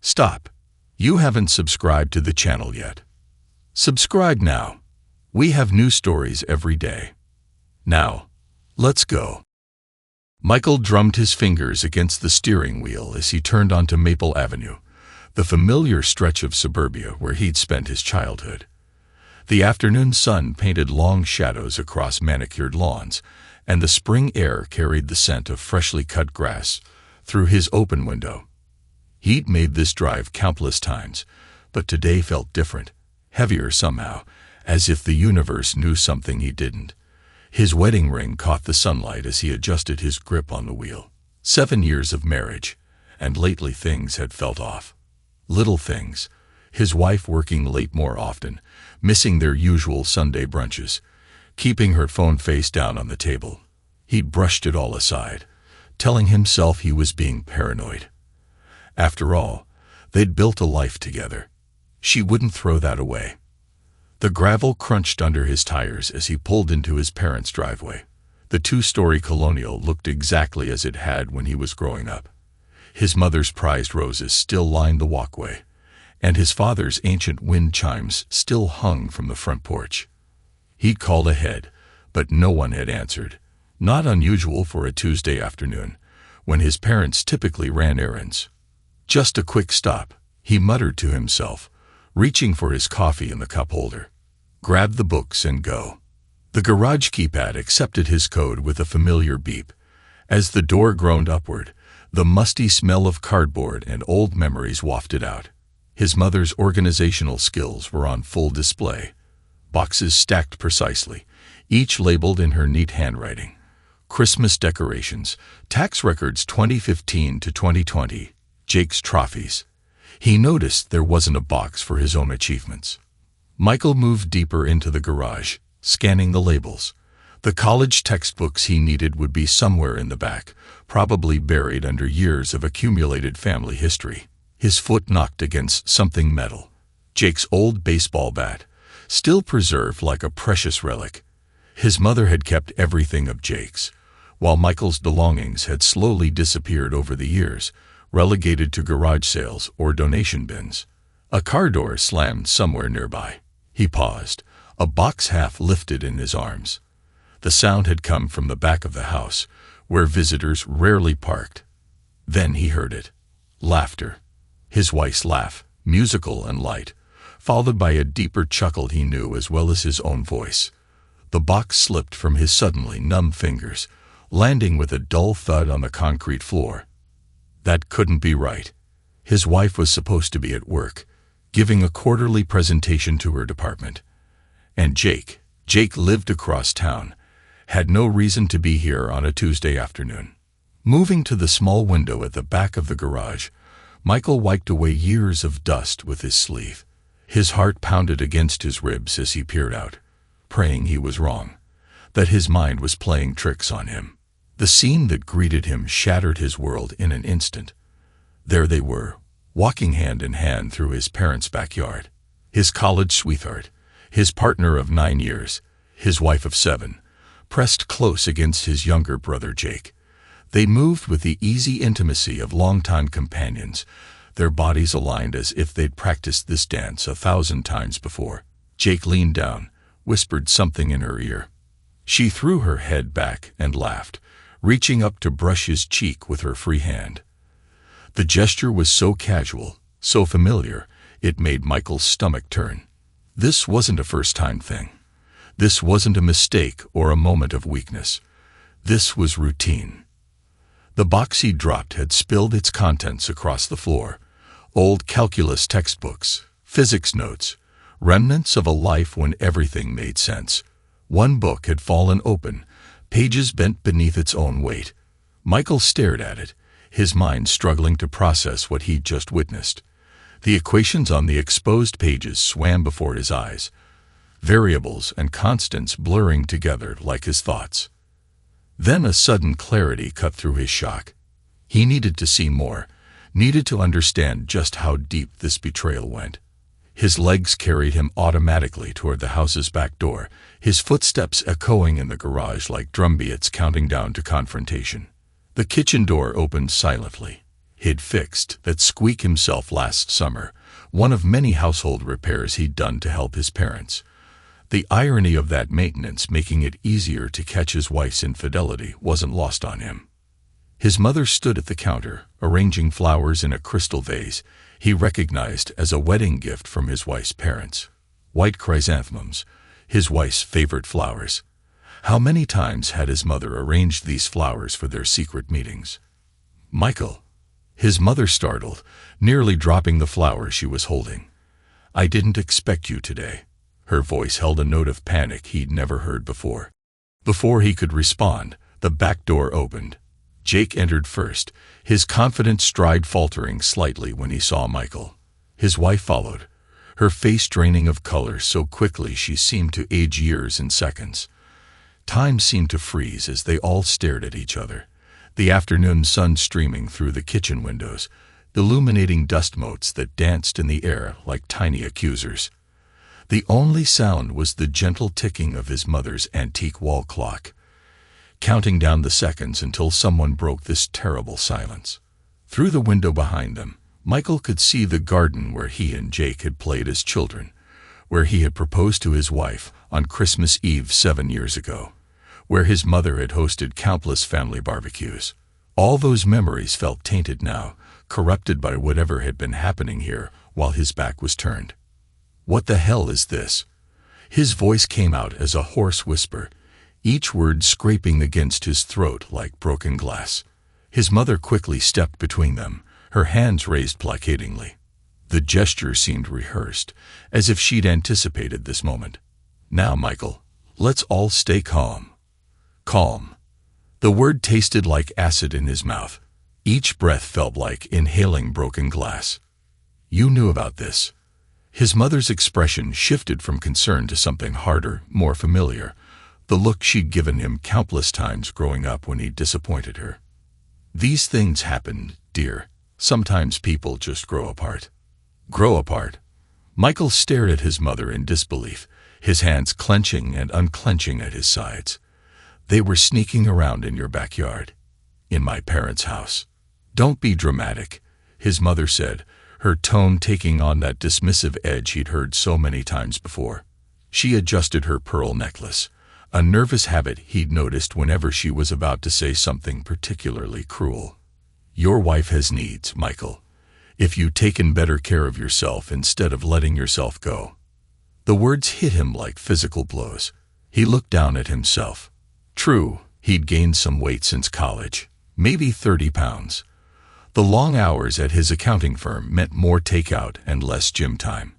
Stop. You haven't subscribed to the channel yet. Subscribe now. We have new stories every day. Now, let's go. Michael drummed his fingers against the steering wheel as he turned onto Maple Avenue, the familiar stretch of suburbia where he'd spent his childhood. The afternoon sun painted long shadows across manicured lawns, and the spring air carried the scent of freshly cut grass through his open window. He'd made this drive countless times, but today felt different, heavier somehow, as if the universe knew something he didn't. His wedding ring caught the sunlight as he adjusted his grip on the wheel. 7 years of marriage, and lately things had felt off. Little things. His wife working late more often, missing their usual Sunday brunches, keeping her phone face down on the table. He'd brushed it all aside, telling himself he was being paranoid. After all, they'd built a life together. She wouldn't throw that away. The gravel crunched under his tires as he pulled into his parents' driveway. The 2-story colonial looked exactly as it had when he was growing up. His mother's prized roses still lined the walkway, and his father's ancient wind chimes still hung from the front porch. He'd called ahead, but no one had answered. Not unusual for a Tuesday afternoon, when his parents typically ran errands. Just a quick stop, he muttered to himself, reaching for his coffee in the cup holder. Grab the books and go. The garage keypad accepted his code with a familiar beep. As the door groaned upward, the musty smell of cardboard and old memories wafted out. His mother's organizational skills were on full display. Boxes stacked precisely, each labeled in her neat handwriting. Christmas decorations, tax records 2015 to 2020, Jake's trophies. He noticed there wasn't a box for his own achievements. Michael moved deeper into the garage, scanning the labels. The college textbooks he needed would be somewhere in the back, probably buried under years of accumulated family history. His foot knocked against something metal. Jake's old baseball bat, still preserved like a precious relic. His mother had kept everything of Jake's, while Michael's belongings had slowly disappeared over the years, relegated to garage sales or donation bins. A car door slammed somewhere nearby. He paused, a box half lifted in his arms. The sound had come from the back of the house, where visitors rarely parked. Then he heard it. Laughter. His wife's laugh, musical and light, followed by a deeper chuckle he knew as well as his own voice. The box slipped from his suddenly numb fingers, landing with a dull thud on the concrete floor. That couldn't be right. His wife was supposed to be at work, giving a quarterly presentation to her department. And Jake lived across town, had no reason to be here on a Tuesday afternoon. Moving to the small window at the back of the garage, Michael wiped away years of dust with his sleeve. His heart pounded against his ribs as he peered out, praying he was wrong, that his mind was playing tricks on him. The scene that greeted him shattered his world in an instant. There they were, walking hand in hand through his parents' backyard. His college sweetheart, his partner of 9 years, his wife of 7, pressed close against his younger brother Jake. They moved with the easy intimacy of longtime companions, their bodies aligned as if they'd practiced this dance 1,000 times before. Jake leaned down, whispered something in her ear. She threw her head back and laughed, reaching up to brush his cheek with her free hand. The gesture was so casual, so familiar, it made Michael's stomach turn. This wasn't a first-time thing. This wasn't a mistake or a moment of weakness. This was routine. The box he dropped had spilled its contents across the floor. Old calculus textbooks, physics notes, remnants of a life when everything made sense. One book had fallen open, pages bent beneath its own weight. Michael stared at it, his mind struggling to process what he'd just witnessed. The equations on the exposed pages swam before his eyes, variables and constants blurring together like his thoughts. Then a sudden clarity cut through his shock. He needed to see more, needed to understand just how deep this betrayal went. His legs carried him automatically toward the house's back door, his footsteps echoing in the garage like drumbeats counting down to confrontation. The kitchen door opened silently. he'd fixed that squeak himself last summer, one of many household repairs he'd done to help his parents. The irony of that maintenance making it easier to catch his wife's infidelity wasn't lost on him. His mother stood at the counter, arranging flowers in a crystal vase he recognized as a wedding gift from his wife's parents. White chrysanthemums, his wife's favorite flowers. How many times had his mother arranged these flowers for their secret meetings? "Michael," his mother startled, nearly dropping the flower she was holding. "I didn't expect you today." Her voice held a note of panic he'd never heard before. Before he could respond, the back door opened. Jake entered first, his confident stride faltering slightly when he saw Michael. His wife followed, her face draining of color so quickly she seemed to age years in seconds. Time seemed to freeze as they all stared at each other, the afternoon sun streaming through the kitchen windows, illuminating dust motes that danced in the air like tiny accusers. The only sound was the gentle ticking of his mother's antique wall clock, counting down the seconds until someone broke this terrible silence. Through the window behind them, Michael could see the garden where he and Jake had played as children, where he had proposed to his wife on Christmas Eve 7 years ago, where his mother had hosted countless family barbecues. All those memories felt tainted now, corrupted by whatever had been happening here while his back was turned. "What the hell is this?" His voice came out as a hoarse whisper, each word scraping against his throat like broken glass. His mother quickly stepped between them, her hands raised placatingly. The gesture seemed rehearsed, as if she'd anticipated this moment. "Now, Michael, let's all stay calm." Calm. The word tasted like acid in his mouth. Each breath felt like inhaling broken glass. "You knew about this." His mother's expression shifted from concern to something harder, more familiar, the look she'd given him countless times growing up when he'd disappointed her. "These things happen, dear. Sometimes people just grow apart." Grow apart? Michael stared at his mother in disbelief, his hands clenching and unclenching at his sides. "They were sneaking around in your backyard. In my parents' house." "Don't be dramatic," his mother said, her tone taking on that dismissive edge he'd heard so many times before. She adjusted her pearl necklace, a nervous habit he'd noticed whenever she was about to say something particularly cruel. "Your wife has needs, Michael. If you'd taken better care of yourself instead of letting yourself go." The words hit him like physical blows. He looked down at himself. True, he'd gained some weight since college, maybe 30 pounds. The long hours at his accounting firm meant more takeout and less gym time.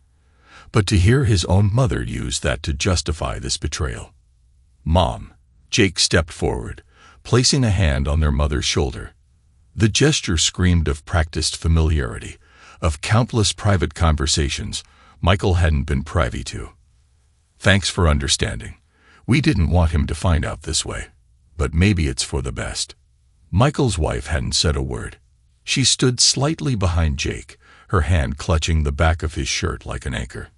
But to hear his own mother use that to justify this betrayal. "Mom," Jake stepped forward, placing a hand on their mother's shoulder. The gesture screamed of practiced familiarity, of countless private conversations Michael hadn't been privy to. "Thanks for understanding. We didn't want him to find out this way. But maybe it's for the best." Michael's wife hadn't said a word. She stood slightly behind Jake, her hand clutching the back of his shirt like an anchor.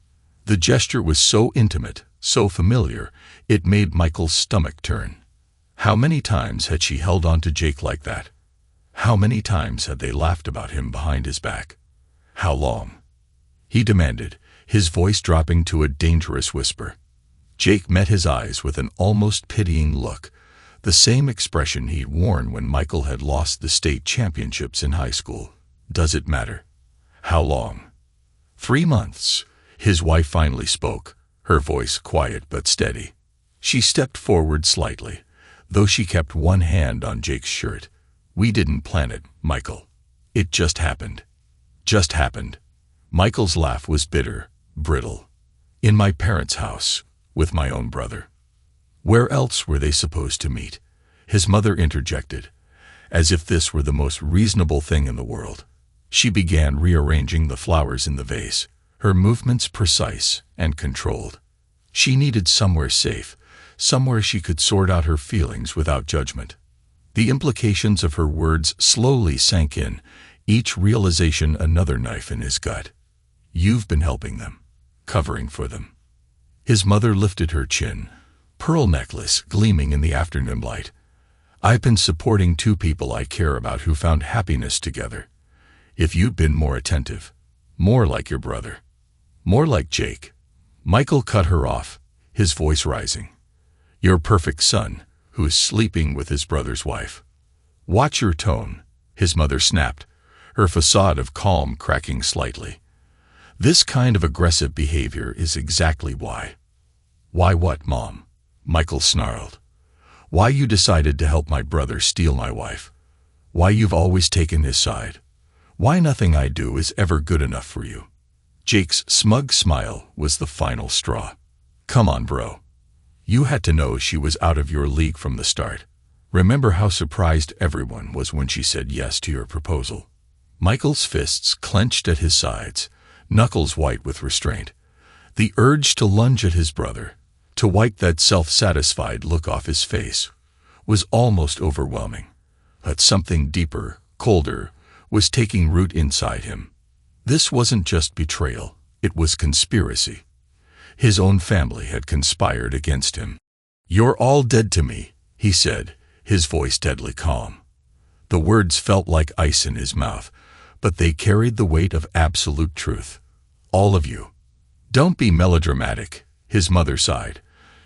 The gesture was so intimate, so familiar, it made Michael's stomach turn. How many times had she held on to Jake like that? How many times had they laughed about him behind his back? "How long?" he demanded, his voice dropping to a dangerous whisper. Jake met his eyes with an almost pitying look, the same expression he'd worn when Michael had lost the state championships in high school. "Does it matter?" "How long?" 3 months, his wife finally spoke, her voice quiet but steady. She stepped forward slightly, though she kept one hand on Jake's shirt. "We didn't plan it, Michael. It just happened." Just happened. Michael's laugh was bitter, brittle. "In my parents' house, with my own brother." "Where else were they supposed to meet?" his mother interjected, as if this were the most reasonable thing in the world. She began rearranging the flowers in the vase, her movements precise and controlled. She needed somewhere safe, somewhere she could sort out her feelings without judgment. The implications of her words slowly sank in, each realization another knife in his gut. "You've been helping them, covering for them." His mother lifted her chin, pearl necklace gleaming in the afternoon light. "I've been supporting 2 people I care about who found happiness together. If you'd been more attentive, more like your brother, more like Jake. Michael cut her off, his voice rising. Your perfect son, who is sleeping with his brother's wife. Watch your tone, his mother snapped, her facade of calm cracking slightly. This kind of aggressive behavior is exactly why. Why what, Mom? Michael snarled. Why you decided to help my brother steal my wife. Why you've always taken his side. Why nothing I do is ever good enough for you. Jake's smug smile was the final straw. Come on, bro. You had to know she was out of your league from the start. Remember how surprised everyone was when she said yes to your proposal. Michael's fists clenched at his sides, knuckles white with restraint. The urge to lunge at his brother, to wipe that self-satisfied look off his face, was almost overwhelming. But something deeper, colder, was taking root inside him. This wasn't just betrayal, it was conspiracy. His own family had conspired against him. You're all dead to me, he said, his voice deadly calm. The words felt like ice in his mouth, but they carried the weight of absolute truth. All of you. Don't be melodramatic, his mother sighed,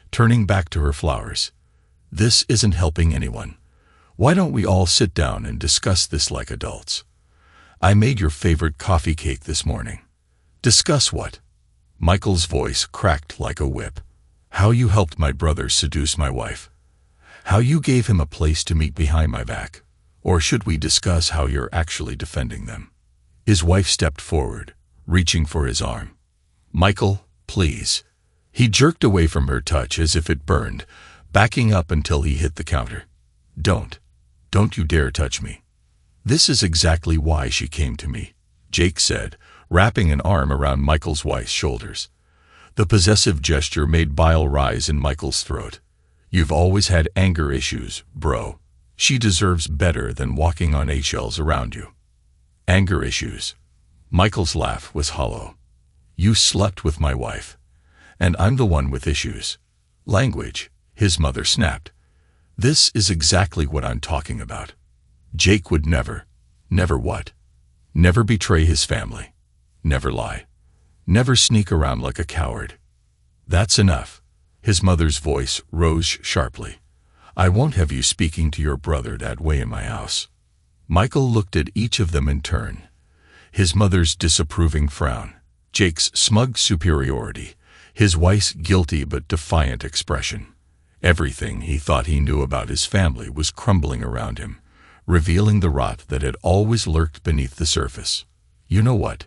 turning back to her flowers. This isn't helping anyone. Why don't we all sit down and discuss this like adults? I made your favorite coffee cake this morning. Discuss what? Michael's voice cracked like a whip. How you helped my brother seduce my wife. How you gave him a place to meet behind my back. Or should we discuss how you're actually defending them? His wife stepped forward, reaching for his arm. Michael, please. He jerked away from her touch as if it burned, backing up until he hit the counter. Don't you dare touch me. This is exactly why she came to me, Jake said, wrapping an arm around Michael's wife's shoulders. The possessive gesture made bile rise in Michael's throat. You've always had anger issues, bro. She deserves better than walking on eggshells around you. Anger issues. Michael's laugh was hollow. You slept with my wife. And I'm the one with issues. Language, his mother snapped. This is exactly what I'm talking about. Jake would never what? Never betray his family. Never lie. Never sneak around like a coward. That's enough. His mother's voice rose sharply. I won't have you speaking to your brother that way in my house. Michael looked at each of them in turn. His mother's disapproving frown, Jake's smug superiority, his wife's guilty but defiant expression. Everything he thought he knew about his family was crumbling around him, revealing the rot that had always lurked beneath the surface. You know what?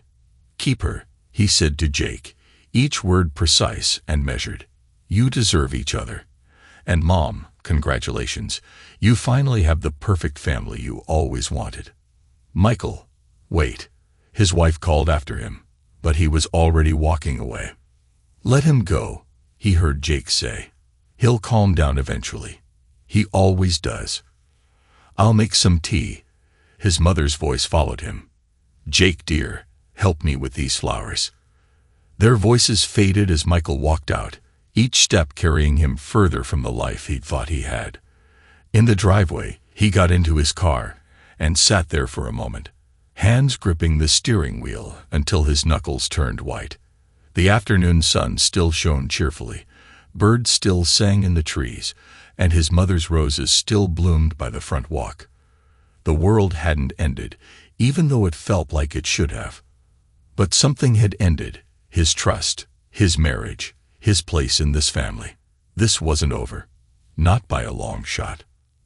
Keep her, he said to Jake, each word precise and measured. You deserve each other. And Mom, congratulations, you finally have the perfect family you always wanted. Michael, wait, his wife called after him, but he was already walking away. Let him go, he heard Jake say. He'll calm down eventually. He always does. I'll make some tea. His mother's voice followed him. Jake, dear, help me with these flowers. Their voices faded as Michael walked out, each step carrying him further from the life he'd thought he had. In the driveway, he got into his car and sat there for a moment, hands gripping the steering wheel until his knuckles turned white. The afternoon sun still shone cheerfully, birds still sang in the trees, and his mother's roses still bloomed by the front walk. The world hadn't ended, even though it felt like it should have. But something had ended, his trust, his marriage, his place in this family. This wasn't over. Not by a long shot.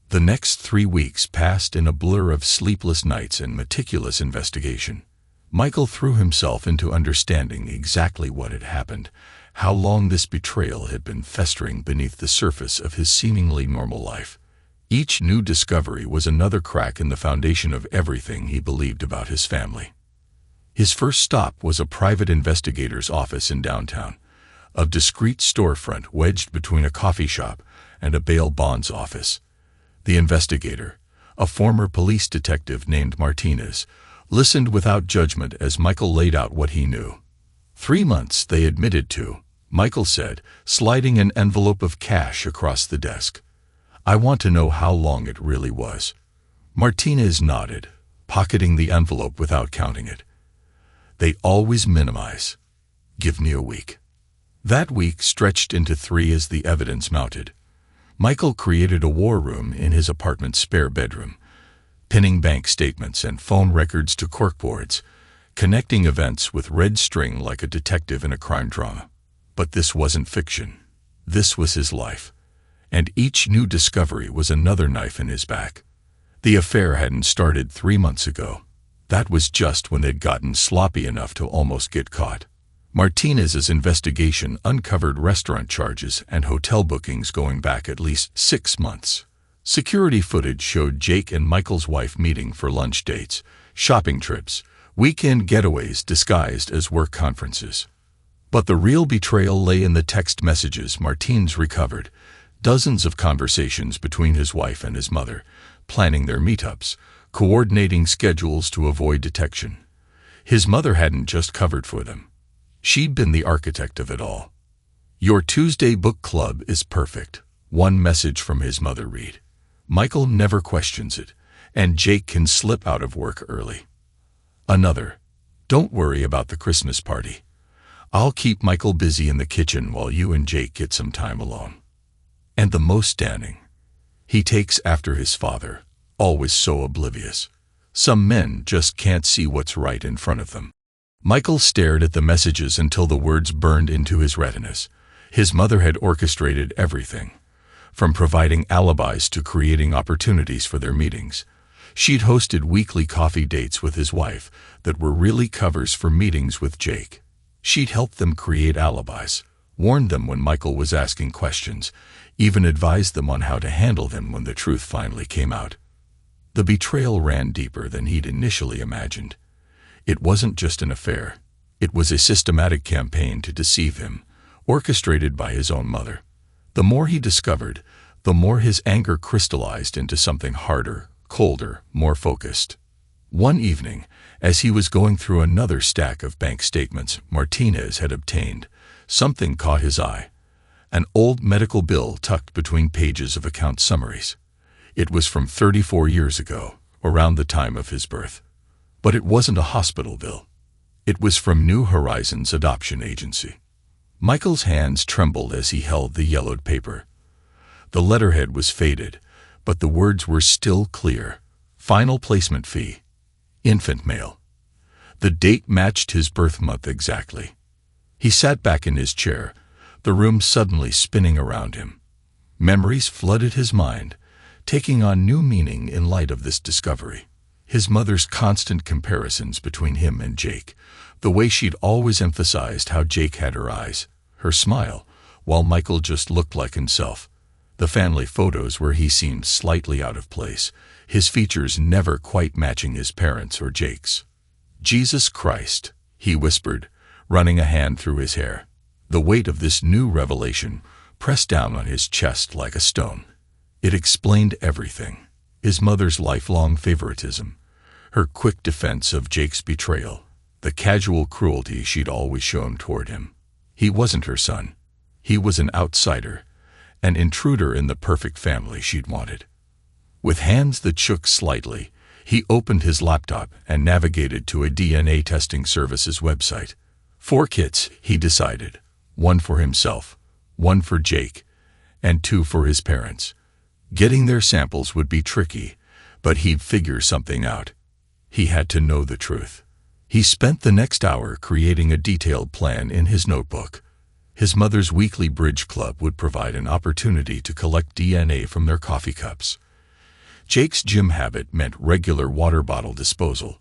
The next 3 weeks passed in a blur of sleepless nights and meticulous investigation. Michael threw himself into understanding exactly what had happened, how long this betrayal had been festering beneath the surface of his seemingly normal life. Each new discovery was another crack in the foundation of everything he believed about his family. His first stop was a private investigator's office in downtown, a discreet storefront wedged between a coffee shop and a bail bonds office. The investigator, a former police detective named Martinez, listened without judgment as Michael laid out what he knew. 3 months, they admitted to, Michael said, sliding an envelope of cash across the desk. I want to know how long it really was. Martinez nodded, pocketing the envelope without counting it. They always minimize. Give me a week. That week stretched into 3 as the evidence mounted. Michael created a war room in his apartment's spare bedroom, pinning bank statements and phone records to corkboards, connecting events with red string like a detective in a crime drama. But this wasn't fiction. This was his life. And each new discovery was another knife in his back. The affair hadn't started 3 months ago. That was just when they'd gotten sloppy enough to almost get caught. Martinez's investigation uncovered restaurant charges and hotel bookings going back at least 6 months. Security footage showed Jake and Michael's wife meeting for lunch dates, shopping trips, weekend getaways disguised as work conferences. But the real betrayal lay in the text messages Martinez recovered, dozens of conversations between his wife and his mother, planning their meetups, coordinating schedules to avoid detection. His mother hadn't just covered for them. She'd been the architect of it all. "Your Tuesday book club is perfect," one message from his mother read. "Michael never questions it, and Jake can slip out of work early." Another, "Don't worry about the Christmas party. I'll keep Michael busy in the kitchen while you and Jake get some time alone." And the most damning, "He takes after his father, always so oblivious. Some men just can't see what's right in front of them." Michael stared at the messages until the words burned into his retinas. His mother had orchestrated everything, from providing alibis to creating opportunities for their meetings. She'd hosted weekly coffee dates with his wife that were really covers for meetings with Jake. She'd helped them create alibis, warned them when Michael was asking questions, even advised them on how to handle them when the truth finally came out. The betrayal ran deeper than he'd initially imagined. It wasn't just an affair. It was a systematic campaign to deceive him, orchestrated by his own mother. The more he discovered, the more his anger crystallized into something harder, colder, more focused. One evening, as he was going through another stack of bank statements Martinez had obtained, something caught his eye. An old medical bill tucked between pages of account summaries. It was from 34 years ago, around the time of his birth. But it wasn't a hospital bill. It was from New Horizons Adoption Agency. Michael's hands trembled as he held the yellowed paper. The letterhead was faded, but the words were still clear. Final placement fee. Infant male. The date matched his birth month exactly. He sat back in his chair, the room suddenly spinning around him. Memories flooded his mind, taking on new meaning in light of this discovery. His mother's constant comparisons between him and Jake, the way she'd always emphasized how Jake had her eyes, her smile, while Michael just looked like himself. The family photos where he seemed slightly out of place, his features never quite matching his parents' or Jake's. "Jesus Christ," he whispered, running a hand through his hair. The weight of this new revelation pressed down on his chest like a stone. It explained everything. His mother's lifelong favoritism, her quick defense of Jake's betrayal, the casual cruelty she'd always shown toward him. He wasn't her son. He was an outsider, an intruder in the perfect family she'd wanted. With hands that shook slightly, he opened his laptop and navigated to a DNA testing services website. 4 kits, he decided. 1 for himself, 1 for Jake, and 2 for his parents. Getting their samples would be tricky, but he'd figure something out. He had to know the truth. He spent the next hour creating a detailed plan in his notebook. His mother's weekly bridge club would provide an opportunity to collect DNA from their coffee cups. Jake's gym habit meant regular water bottle disposal.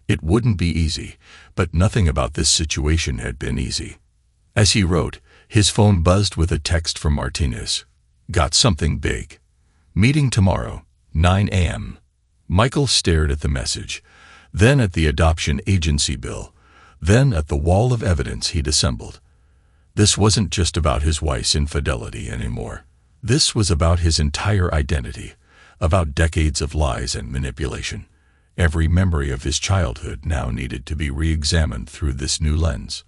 It wouldn't be easy, but nothing about this situation had been easy. As he wrote, his phone buzzed with a text from Martinez. "Got something big. Meeting tomorrow, 9 a.m. Michael stared at the message, then at the adoption agency bill, then at the wall of evidence he'd assembled. This wasn't just about his wife's infidelity anymore. This was about his entire identity, about decades of lies and manipulation. Every memory of his childhood now needed to be re-examined through this new lens.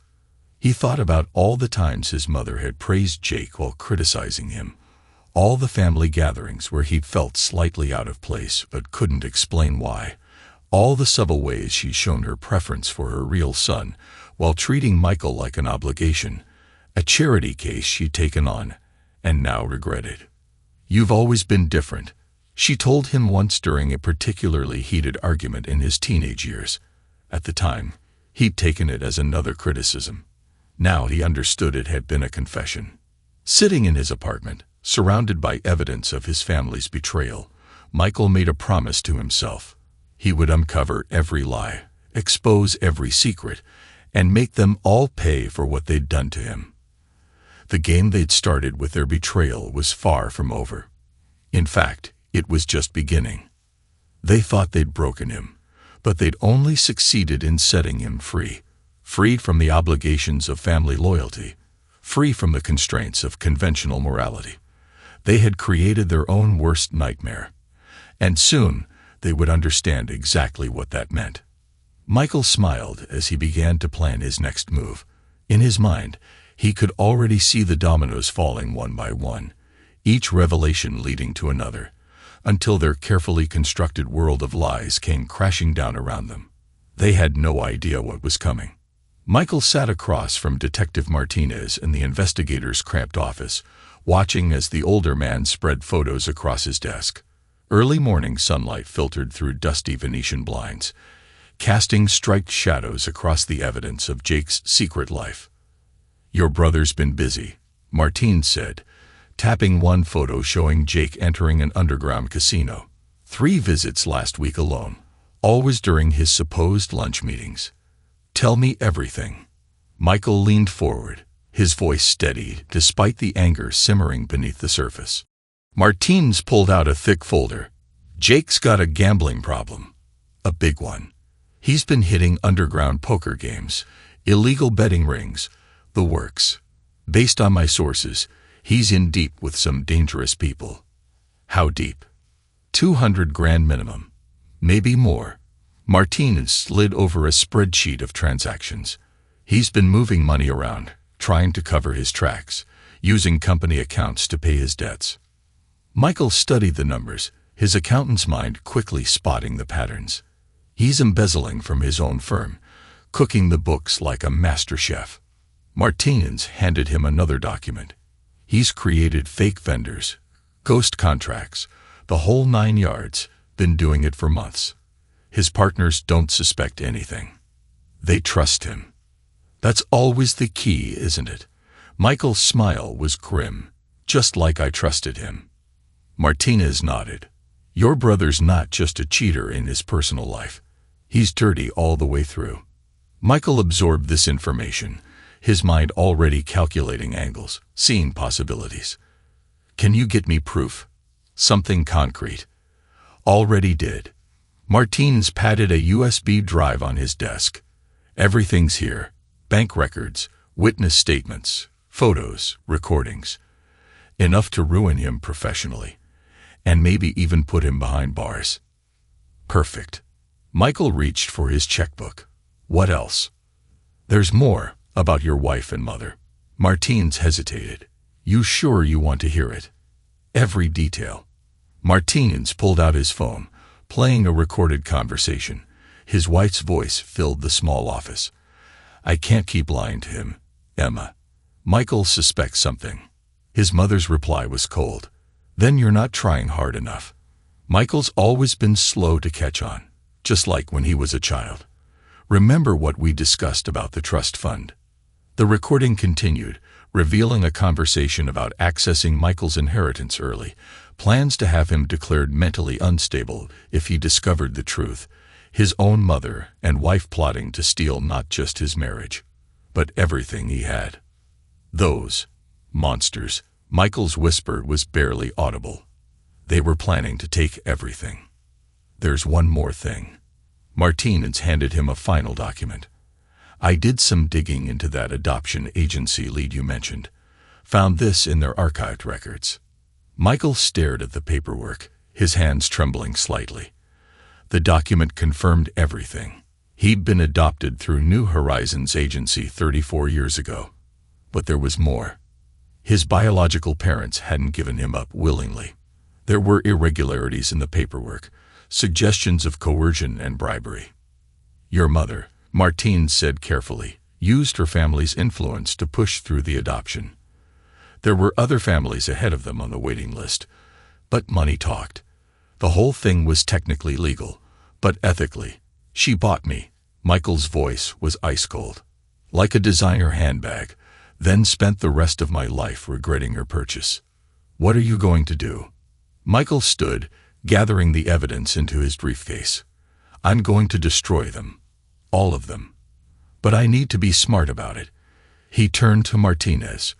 He thought about all the times his mother had praised Jake while criticizing him, all the family gatherings where he'd felt slightly out of place but couldn't explain why, All the subtle ways she's shown her preference for her real son, while treating Michael like an obligation, a charity case she'd taken on, and now regretted. "You've always been different," she told him once during a particularly heated argument in his teenage years. At the time, he'd taken it as another criticism. Now he understood it had been a confession. Sitting in his apartment, surrounded by evidence of his family's betrayal, Michael made a promise to himself. He would uncover every lie, expose every secret, and make them all pay for what they'd done to him. The game they'd started with their betrayal was far from over. In fact, it was just beginning. They thought they'd broken him, but they'd only succeeded in setting him free, freed from the obligations of family loyalty, free from the constraints of conventional morality. They had created their own worst nightmare, and soon they would understand exactly what that meant. Michael smiled as he began to plan his next move. In his mind, he could already see the dominoes falling one by one, each revelation leading to another, until their carefully constructed world of lies came crashing down around them. They had no idea what was coming. Michael sat across from Detective Martinez in the investigator's cramped office, watching as the older man spread photos across his desk. Early morning sunlight filtered through dusty Venetian blinds, casting striped shadows across the evidence of Jake's secret life. "Your brother's been busy," Martine said, tapping one photo showing Jake entering an underground casino. 3 visits last week alone, always during his supposed lunch meetings. "Tell me everything." Michael leaned forward, his voice steady despite the anger simmering beneath the surface. Martins pulled out a thick folder. "Jake's got a gambling problem. A big one. He's been hitting underground poker games, illegal betting rings, the works. Based on my sources, he's in deep with some dangerous people." "How deep?" $200,000 minimum. Maybe more. Martinez slid over a spreadsheet of transactions. He's been moving money around, trying to cover his tracks, using company accounts to pay his debts. Michael studied the numbers, his accountant's mind quickly spotting the patterns. He's embezzling from his own firm, cooking the books like a master chef. Martinez handed him another document. He's created fake vendors, ghost contracts, the whole 9 yards, been doing it for months. His partners don't suspect anything. They trust him. That's always the key, isn't it? Michael's smile was grim, just like I trusted him. Martinez nodded. "Your brother's not just a cheater in his personal life. He's dirty all the way through." Michael absorbed this information, his mind already calculating angles, seeing possibilities. "Can you get me proof? Something concrete?" "Already did." Martinez patted a USB drive on his desk. "Everything's here. Bank records, witness statements, photos, recordings. Enough to ruin him professionally, and maybe even put him behind bars." "Perfect." Michael reached for his checkbook. "What else?" "There's more, about your wife and mother." Martinez hesitated. "You sure you want to hear it?" "Every detail." Martinez pulled out his phone, playing a recorded conversation. His wife's voice filled the small office. "I can't keep lying to him, Emma. Michael suspects something." His mother's reply was cold. "Then you're not trying hard enough." Michael's always been slow to catch on, just like when he was a child. "Remember what we discussed about the trust fund?" The recording continued, revealing a conversation about accessing Michael's inheritance early, plans to have him declared mentally unstable if he discovered the truth, his own mother and wife plotting to steal not just his marriage, but everything he had. "Those monsters," Michael's whisper was barely audible. "They were planning to take everything." "There's one more thing." Martinez handed him a final document. "I did some digging into that adoption agency lead you mentioned. Found this in their archived records." Michael stared at the paperwork, his hands trembling slightly. The document confirmed everything. He'd been adopted through New Horizons agency 34 years ago. But there was more. His biological parents hadn't given him up willingly. There were irregularities in the paperwork, suggestions of coercion and bribery. Your mother, Martine said carefully, used her family's influence to push through the adoption. There were other families ahead of them on the waiting list, but money talked. The whole thing was technically legal, but ethically. She bought me. Michael's voice was ice cold, like a designer handbag, then spent the rest of my life regretting her purchase. What are you going to do? Michael stood, gathering the evidence into his briefcase. I'm going to destroy them. All of them. But I need to be smart about it. He turned to Martinez.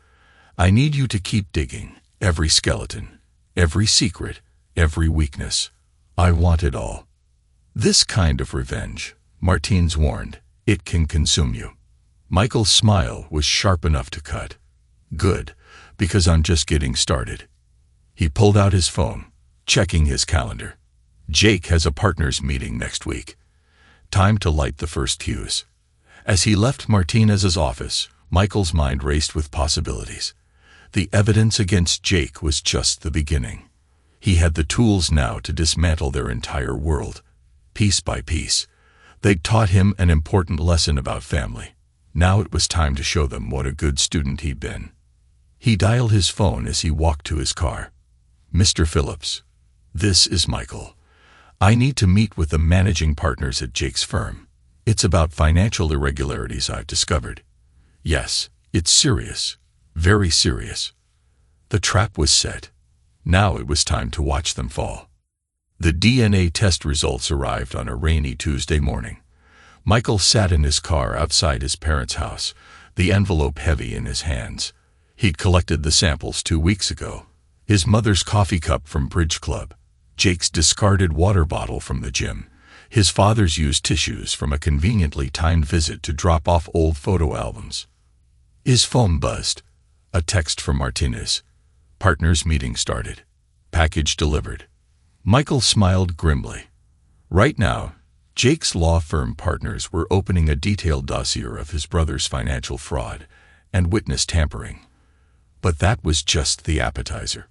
I need you to keep digging. Every skeleton, every secret, every weakness. I want it all. This kind of revenge, Martinez warned, it can consume you. Michael's smile was sharp enough to cut. Good, because I'm just getting started. He pulled out his phone, checking his calendar. Jake has a partners meeting next week. Time to light the first fuse. As he left Martinez's office, Michael's mind raced with possibilities. The evidence against Jake was just the beginning. He had the tools now to dismantle their entire world. Piece by piece, they'd taught him an important lesson about family. Now it was time to show them what a good student he'd been. He dialed his phone as he walked to his car. Mr. Phillips, this is Michael. I need to meet with the managing partners at Jake's firm. It's about financial irregularities I've discovered. Yes, it's serious. Very serious. The trap was set. Now it was time to watch them fall. The DNA test results arrived on a rainy Tuesday morning. Michael sat in his car outside his parents' house, the envelope heavy in his hands. He'd collected the samples 2 weeks ago. His mother's coffee cup from Bridge Club, Jake's discarded water bottle from the gym, his father's used tissues from a conveniently timed visit to drop off old photo albums. His phone buzzed. A text from Martinez. Partners meeting started. Package delivered. Michael smiled grimly. Right now, Jake's law firm partners were opening a detailed dossier of his brother's financial fraud and witness tampering. But that was just the appetizer.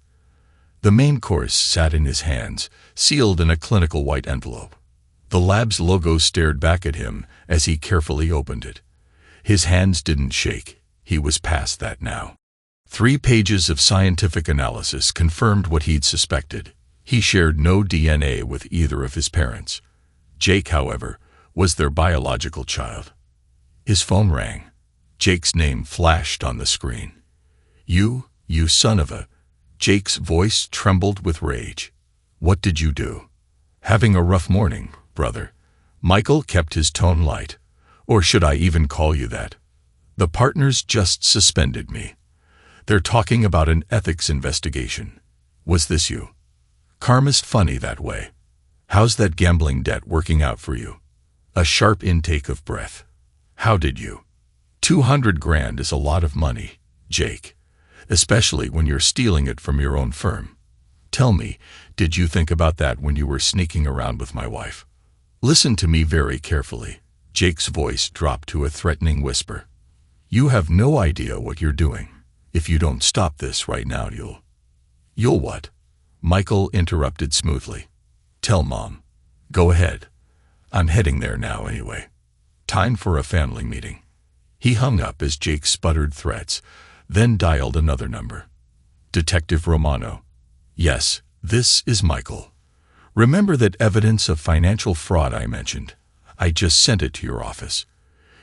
The main course sat in his hands, sealed in a clinical white envelope. The lab's logo stared back at him as he carefully opened it. His hands didn't shake. He was past that now. 3 pages of scientific analysis confirmed what he'd suspected. He shared no DNA with either of his parents. Jake, however, was their biological child. His phone rang. Jake's name flashed on the screen. You son of a... Jake's voice trembled with rage. What did you do? Having a rough morning, brother. Michael kept his tone light. Or should I even call you that? The partners just suspended me. They're talking about an ethics investigation. Was this you? Karma's funny that way. How's that gambling debt working out for you? A sharp intake of breath. How did you? 200 grand is a lot of money, Jake. Especially when you're stealing it from your own firm. Tell me, did you think about that when you were sneaking around with my wife? Listen to me very carefully. Jake's voice dropped to a threatening whisper. You have no idea what you're doing. If you don't stop this right now, You'll what? Michael interrupted smoothly. Tell Mom. Go ahead. I'm heading there now anyway. Time for a family meeting. He hung up as Jake sputtered threats, then dialed another number. Detective Romano. Yes, this is Michael. Remember that evidence of financial fraud I mentioned? I just sent it to your office.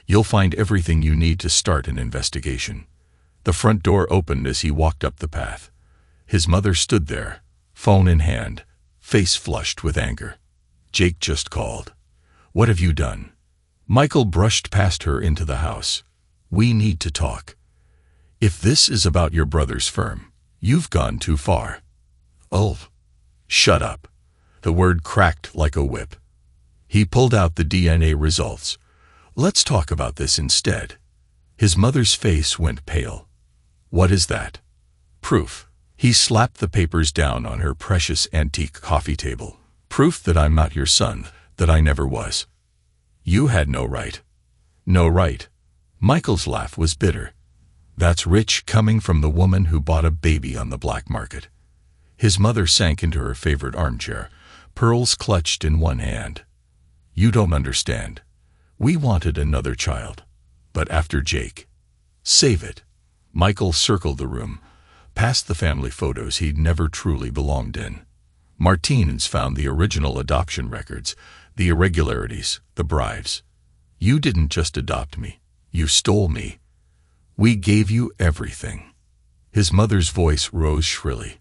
You'll find everything you need to start an investigation. The front door opened as he walked up the path. His mother stood there, phone in hand, face flushed with anger. Jake just called. What have you done? Michael brushed past her into the house. We need to talk. If this is about your brother's firm, you've gone too far. Oh, shut up. The word cracked like a whip. He pulled out the DNA results. Let's talk about this instead. His mother's face went pale. What is that? Proof. He slapped the papers down on her precious antique coffee table. Proof that I'm not your son, that I never was. You had no right. No right. Michael's laugh was bitter. That's rich coming from the woman who bought a baby on the black market. His mother sank into her favorite armchair, pearls clutched in one hand. You don't understand. We wanted another child. But after Jake. Save it. Michael circled the room, past the family photos he'd never truly belonged in. Martinez found the original adoption records, the irregularities, the bribes. You didn't just adopt me. You stole me. We gave you everything. His mother's voice rose shrilly.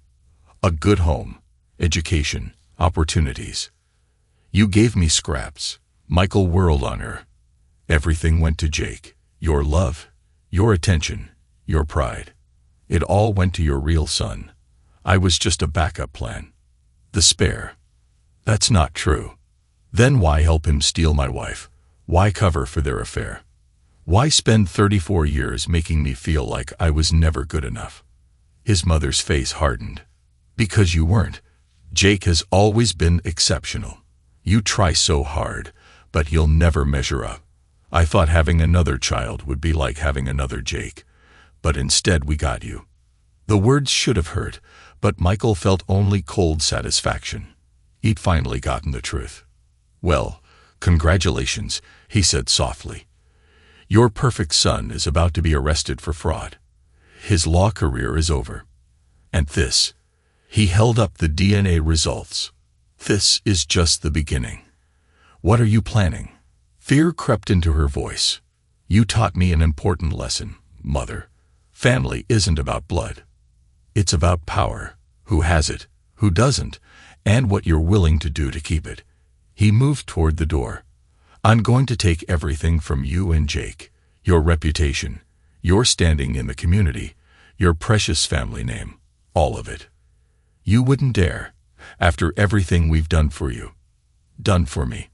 A good home, education, opportunities. You gave me scraps. Michael whirled on her. Everything went to Jake. Your love, your attention, your pride. It all went to your real son. I was just a backup plan. The spare. That's not true. Then why help him steal my wife? Why cover for their affair? Why spend 34 years making me feel like I was never good enough? His mother's face hardened. Because you weren't. Jake has always been exceptional. You try so hard, but you'll never measure up. I thought having another child would be like having another Jake, but instead we got you. The words should have hurt, but Michael felt only cold satisfaction. He'd finally gotten the truth. Well, congratulations, he said softly. Your perfect son is about to be arrested for fraud. His law career is over. And this, he held up the DNA results. This is just the beginning. What are you planning? Fear crept into her voice. You taught me an important lesson, Mother. Family isn't about blood. It's about power. Who has it, who doesn't, and what you're willing to do to keep it. He moved toward the door. I'm going to take everything from you and Jake. Your reputation, your standing in the community, your precious family name, all of it. You wouldn't dare, after everything we've done for you. Done for me.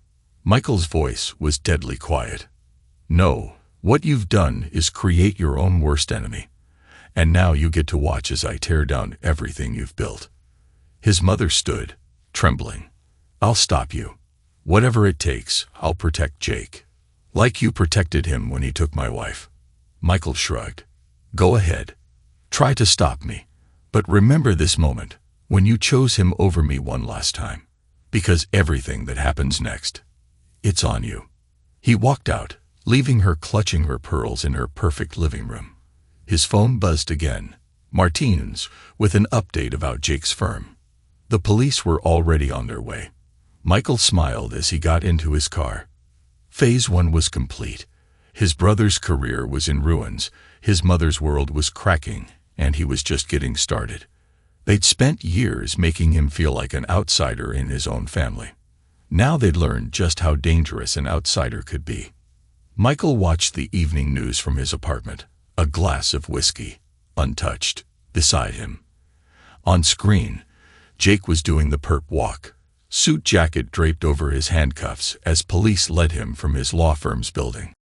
Michael's voice was deadly quiet. No, what you've done is create your own worst enemy. And now you get to watch as I tear down everything you've built. His mother stood, trembling. I'll stop you. Whatever it takes, I'll protect Jake. Like you protected him when he took my wife. Michael shrugged. Go ahead. Try to stop me. But remember this moment, when you chose him over me one last time. Because everything that happens next, it's on you. He walked out, leaving her clutching her pearls in her perfect living room. His phone buzzed again. Martinez, with an update about Jake's firm. The police were already on their way. Michael smiled as he got into his car. Phase 1 was complete. His brother's career was in ruins, his mother's world was cracking, and he was just getting started. They'd spent years making him feel like an outsider in his own family. Now they'd learned just how dangerous an outsider could be. Michael watched the evening news from his apartment, a glass of whiskey, untouched, beside him. On screen, Jake was doing the perp walk, suit jacket draped over his handcuffs as police led him from his law firm's building.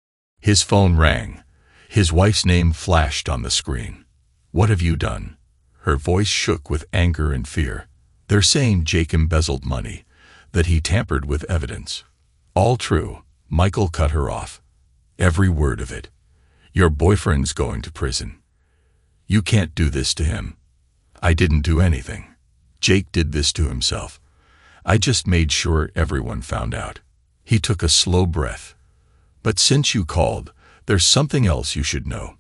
His phone rang. His wife's name flashed on the screen. What have you done? Her voice shook with anger and fear. They're saying Jake embezzled money, that he tampered with evidence. All true. Michael cut her off. Every word of it. Your boyfriend's going to prison. You can't do this to him. I didn't do anything. Jake did this to himself. I just made sure everyone found out. He took a slow breath. But since you called, there's something else you should know.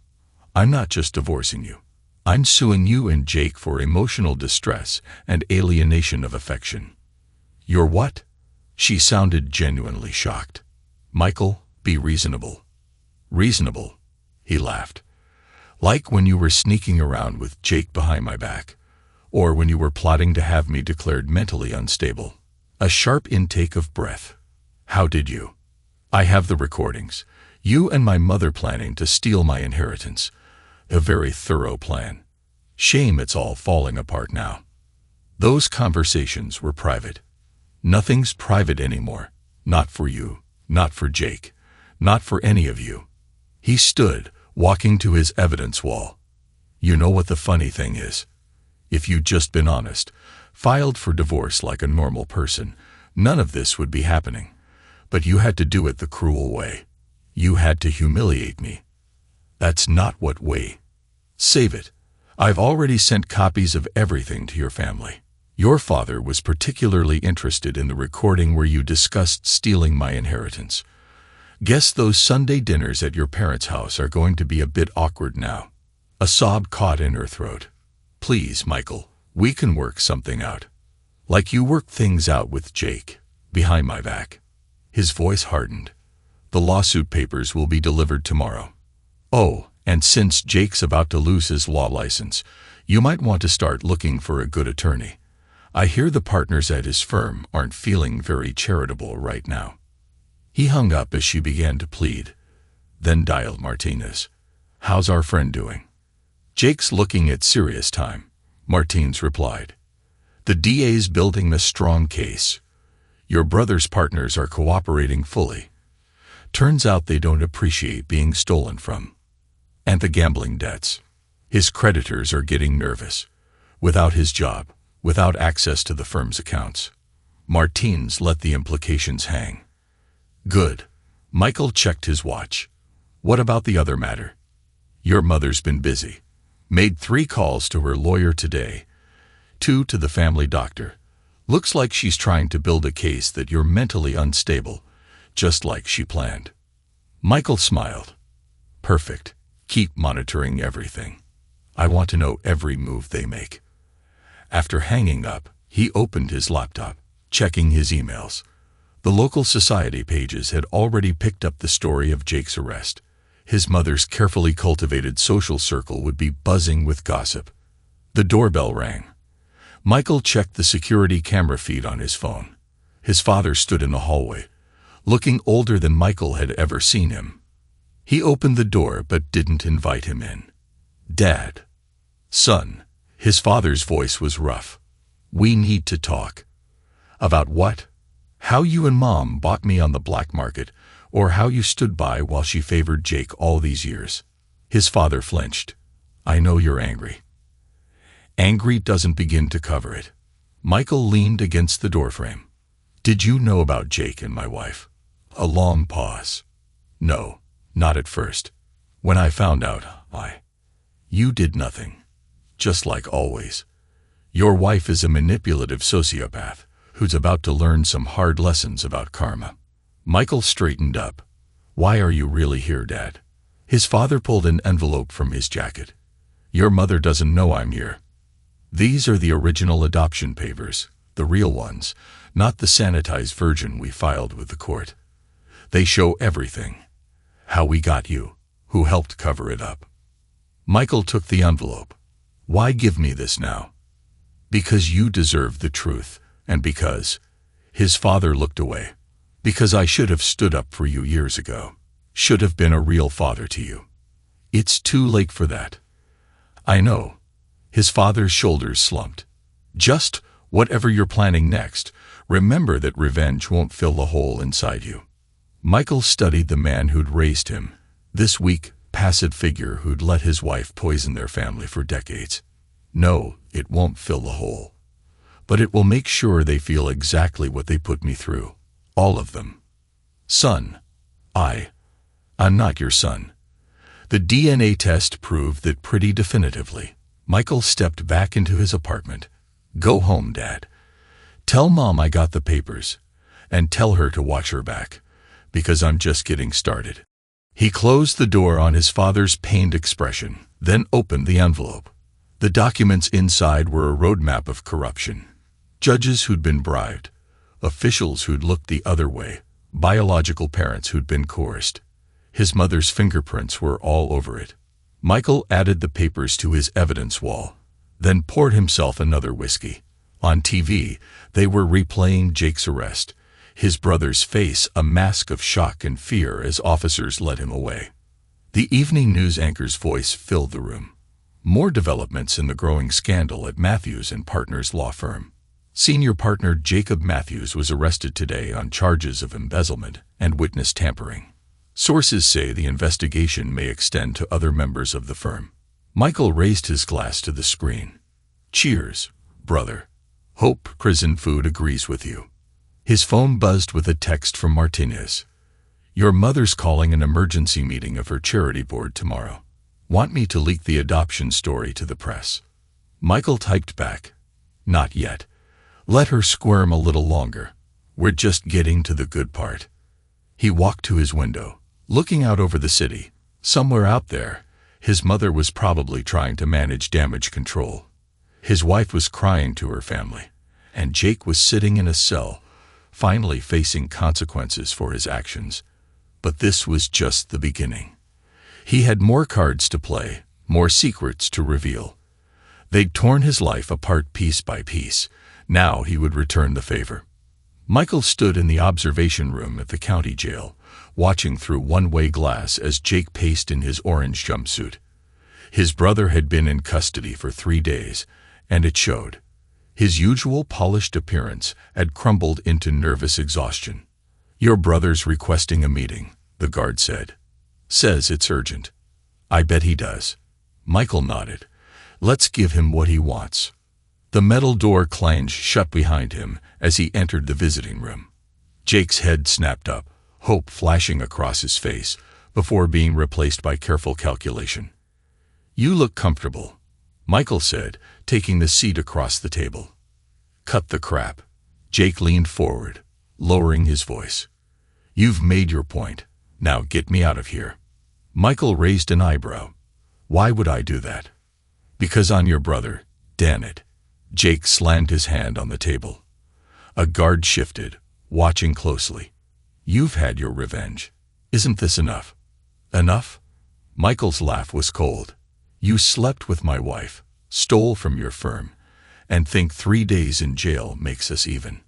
I'm not just divorcing you. I'm suing you and Jake for emotional distress and alienation of affection. You're what? She sounded genuinely shocked. Michael, be reasonable. Reasonable? He laughed. Like when you were sneaking around with Jake behind my back, or when you were plotting to have me declared mentally unstable. A sharp intake of breath. How did you? I have the recordings. You and my mother planning to steal my inheritance. A very thorough plan. Shame it's all falling apart now. Those conversations were private. Nothing's private anymore. Not for you, not for Jake, not for any of you. He stood, walking to his evidence wall. You know what the funny thing is? If you'd just been honest, filed for divorce like a normal person, none of this would be happening. But you had to do it the cruel way. You had to humiliate me. That's not what way. Save it. I've already sent copies of everything to your family. Your father was particularly interested in the recording where you discussed stealing my inheritance. Guess those Sunday dinners at your parents' house are going to be a bit awkward now." A sob caught in her throat. "Please, Michael, we can work something out. Like you worked things out with Jake, behind my back." His voice hardened. "The lawsuit papers will be delivered tomorrow. Oh, and since Jake's about to lose his law license, you might want to start looking for a good attorney. I hear the partners at his firm aren't feeling very charitable right now." He hung up as she began to plead, then dialed Martinez. "How's our friend doing?" "Jake's looking at serious time," Martinez replied. "The DA's building a strong case. Your brother's partners are cooperating fully. Turns out they don't appreciate being stolen from. And the gambling debts. His creditors are getting nervous. Without his job, without access to the firm's accounts." Martinez let the implications hang. "Good." Michael checked his watch. "What about the other matter?" "Your mother's been busy. Made 3 calls to her lawyer today, 2 to the family doctor. Looks like she's trying to build a case that you're mentally unstable, just like she planned." Michael smiled. "Perfect. Keep monitoring everything. I want to know every move they make." After hanging up, he opened his laptop, checking his emails. The local society pages had already picked up the story of Jake's arrest. His mother's carefully cultivated social circle would be buzzing with gossip. The doorbell rang. Michael checked the security camera feed on his phone. His father stood in the hallway, looking older than Michael had ever seen him. He opened the door but didn't invite him in. "Dad." "Son." His father's voice was rough. "We need to talk." "About what?" "How you and Mom bought me on the black market, or how you stood by while she favored Jake all these years." His father flinched. "I know you're angry." "Angry doesn't begin to cover it." Michael leaned against the doorframe. "Did you know about Jake and my wife?" A long pause. "No, not at first. When I found out, You did nothing. Just like always. Your wife is a manipulative sociopath who's about to learn some hard lessons about karma." Michael straightened up. "Why are you really here, Dad?" His father pulled an envelope from his jacket. "Your mother doesn't know I'm here. These are the original adoption papers, the real ones, not the sanitized version we filed with the court. They show everything. How we got you, who helped cover it up." Michael took the envelope. "Why give me this now?" "Because you deserve the truth, and because—" His father looked away. "Because I should have stood up for you years ago. Should have been a real father to you. It's too late for that." "I know." His father's shoulders slumped. "Just whatever you're planning next, remember that revenge won't fill the hole inside you." Michael studied the man who'd raised him, this weak, passive figure who'd let his wife poison their family for decades. "No, it won't fill the hole. But it will make sure they feel exactly what they put me through. All of them." "Son, I'm not your son." The DNA test proved that pretty definitively. Michael stepped back into his apartment. "Go home, Dad. Tell Mom I got the papers, and tell her to watch her back, because I'm just getting started." He closed the door on his father's pained expression, then opened the envelope. The documents inside were a roadmap of corruption. Judges who'd been bribed, officials who'd looked the other way, biological parents who'd been coerced. His mother's fingerprints were all over it. Michael added the papers to his evidence wall, then poured himself another whiskey. On TV, they were replaying Jake's arrest, his brother's face a mask of shock and fear as officers led him away. The evening news anchor's voice filled the room. More developments in the growing scandal at Matthews and Partners law firm. Senior partner Jacob Matthews was arrested today on charges of embezzlement and witness tampering. Sources say the investigation may extend to other members of the firm. Michael raised his glass to the screen. "Cheers, brother. Hope prison food agrees with you." His phone buzzed with a text from Martinez. "Your mother's calling an emergency meeting of her charity board tomorrow. Want me to leak the adoption story to the press?" Michael typed back, "Not yet. Let her squirm a little longer. We're just getting to the good part. He walked to his window, looking out over the city. Somewhere out there, his mother was probably trying to manage damage control. His wife was crying to her family, and Jake was sitting in a cell, finally facing consequences for his actions. But this was just the beginning. He had more cards to play, more secrets to reveal. They'd torn his life apart piece by piece. Now he would return the favor. Michael stood in the observation room at the county jail, watching through one-way glass as Jake paced in his orange jumpsuit. His brother had been in custody for 3 days, and it showed. His usual polished appearance had crumbled into nervous exhaustion. "Your brother's requesting a meeting," the guard said. "Says it's urgent." "I bet he does." Michael nodded. "Let's give him what he wants." The metal door clanged shut behind him as he entered the visiting room. Jake's head snapped up, hope flashing across his face, before being replaced by careful calculation. "You look comfortable," Michael said, taking the seat across the table. "Cut the crap." Jake leaned forward, lowering his voice. "You've made your point. Now get me out of here." Michael raised an eyebrow. "Why would I do that?" "Because I'm your brother, damn it." Jake slammed his hand on the table. A guard shifted, watching closely. "You've had your revenge. Isn't this enough?" "Enough?" Michael's laugh was cold. "You slept with my wife, stole from your firm, and think 3 days in jail makes us even.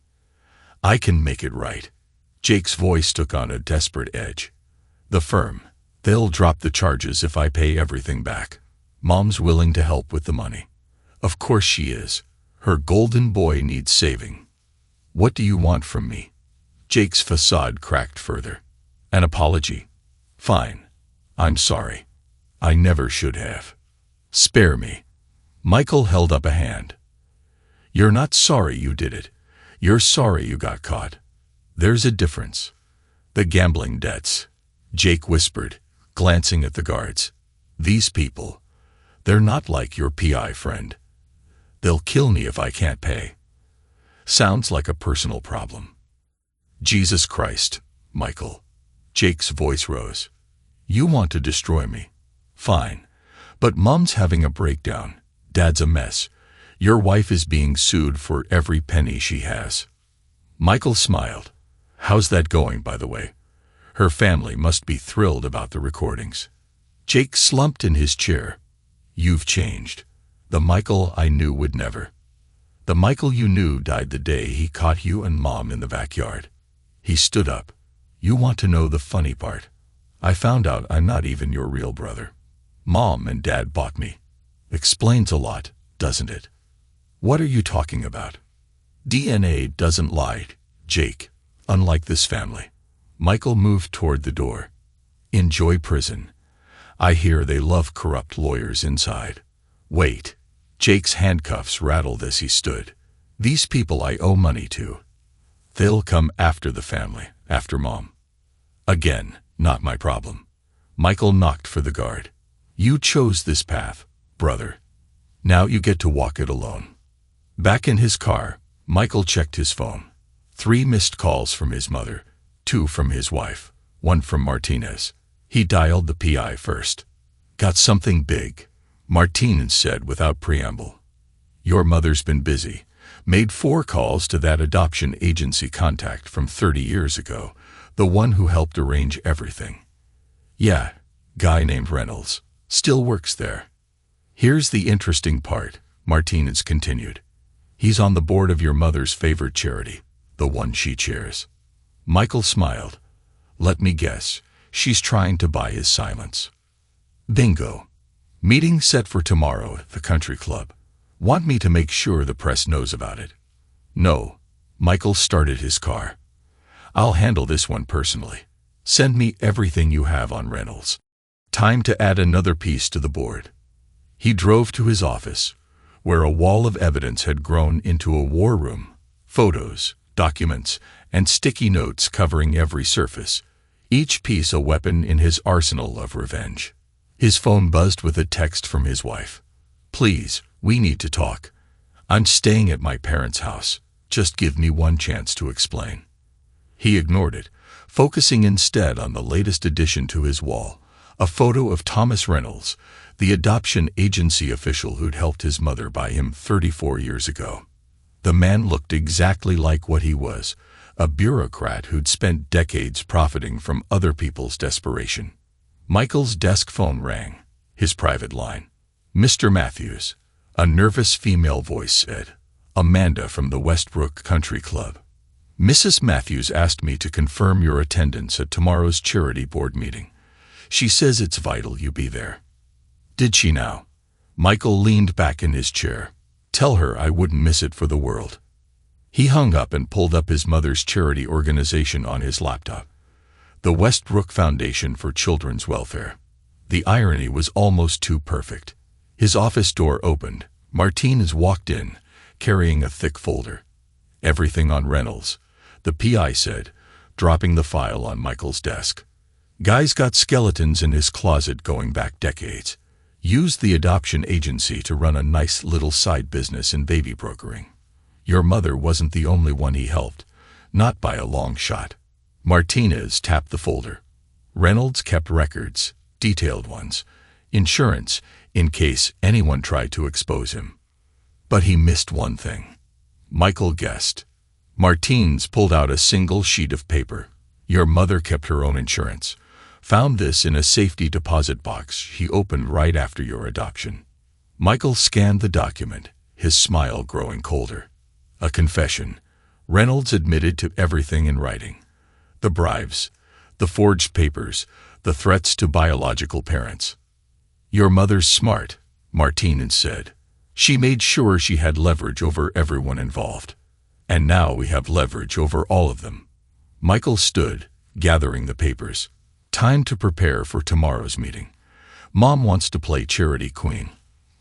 I can make it right." Jake's voice took on a desperate edge. "The firm, they'll drop the charges if I pay everything back. Mom's willing to help with the money." "Of course she is. Her golden boy needs saving." "What do you want from me?" Jake's facade cracked further. "An apology." "Fine. I'm sorry. I never should have." "Spare me." Michael held up a hand. "You're not sorry you did it. You're sorry you got caught. There's a difference." "The gambling debts," Jake whispered, glancing at the guards. "These people, they're not like your PI friend. They'll kill me if I can't pay." "Sounds like a personal problem." "Jesus Christ, Michael." Jake's voice rose. "You want to destroy me? Fine. But Mom's having a breakdown. Dad's a mess. Your wife is being sued for every penny she has." Michael smiled. "How's that going, by the way? Her family must be thrilled about the recordings." Jake slumped in his chair. "You've changed. The Michael I knew would never. The Michael you knew died the day he caught you and Mom in the backyard." He stood up. "You want to know the funny part? I found out I'm not even your real brother. Mom and Dad bought me. Explains a lot, doesn't it?" "What are you talking about?" "DNA doesn't lie, Jake, unlike this family." Michael moved toward the door. "Enjoy prison. I hear they love corrupt lawyers inside." "Wait." Jake's handcuffs rattled as he stood. "These people I owe money to. They'll come after the family, after Mom." "Again, not my problem." Michael knocked for the guard. "You chose this path, brother. Now you get to walk it alone." Back in his car, Michael checked his phone. 3 missed calls from his mother, 2 from his wife, 1 from Martinez. He dialed the PI first. "Got something big," Martinez said without preamble. "Your mother's been busy. Made 4 calls to that adoption agency contact from 30 years ago, the one who helped arrange everything." "Yeah, guy named Reynolds. Still works there." "Here's the interesting part," Martinez continued. "He's on the board of your mother's favorite charity, the one she chairs." Michael smiled. "Let me guess, she's trying to buy his silence." "Bingo. Meeting set for tomorrow at the country club. Want me to make sure the press knows about it?" "No." Michael started his car. "I'll handle this one personally. Send me everything you have on Reynolds. Time to add another piece to the board." He drove to his office, where a wall of evidence had grown into a war room. Photos, documents, and sticky notes covering every surface, each piece a weapon in his arsenal of revenge. His phone buzzed with a text from his wife. "Please, we need to talk. I'm staying at my parents' house. Just give me one chance to explain. He ignored it, focusing instead on the latest addition to his wall, a photo of Thomas Reynolds, the adoption agency official who'd helped his mother buy him 34 years ago. The man looked exactly like what he was, a bureaucrat who'd spent decades profiting from other people's desperation. Michael's desk phone rang, his private line. "Mr. Matthews," a nervous female voice said. "Amanda from the Westbrook Country Club. Mrs. Matthews asked me to confirm your attendance at tomorrow's charity board meeting. She says it's vital you be there." "Did she now?" Michael leaned back in his chair. "Tell her I wouldn't miss it for the world." He hung up and pulled up his mother's charity organization on his laptop, the Westbrook Foundation for Children's Welfare. The irony was almost too perfect. His office door opened. Martinez walked in, carrying a thick folder. "Everything on Reynolds," the PI said, dropping the file on Michael's desk. "Guy's got skeletons in his closet going back decades. Used the adoption agency to run a nice little side business in baby brokering. Your mother wasn't the only one he helped, not by a long shot." Martinez tapped the folder. Reynolds kept records, detailed ones, insurance, in case anyone tried to expose him. But he missed one thing. Michael guessed. Martinez pulled out a single sheet of paper. "Your mother kept her own insurance. Found this in a safety deposit box she opened right after your adoption." Michael scanned the document, his smile growing colder. A confession. Reynolds admitted to everything in writing. The bribes, the forged papers, the threats to biological parents. "Your mother's smart," Martinez said. "She made sure she had leverage over everyone involved. And now we have leverage over all of them." Michael stood, gathering the papers. "Time to prepare for tomorrow's meeting. Mom wants to play charity queen.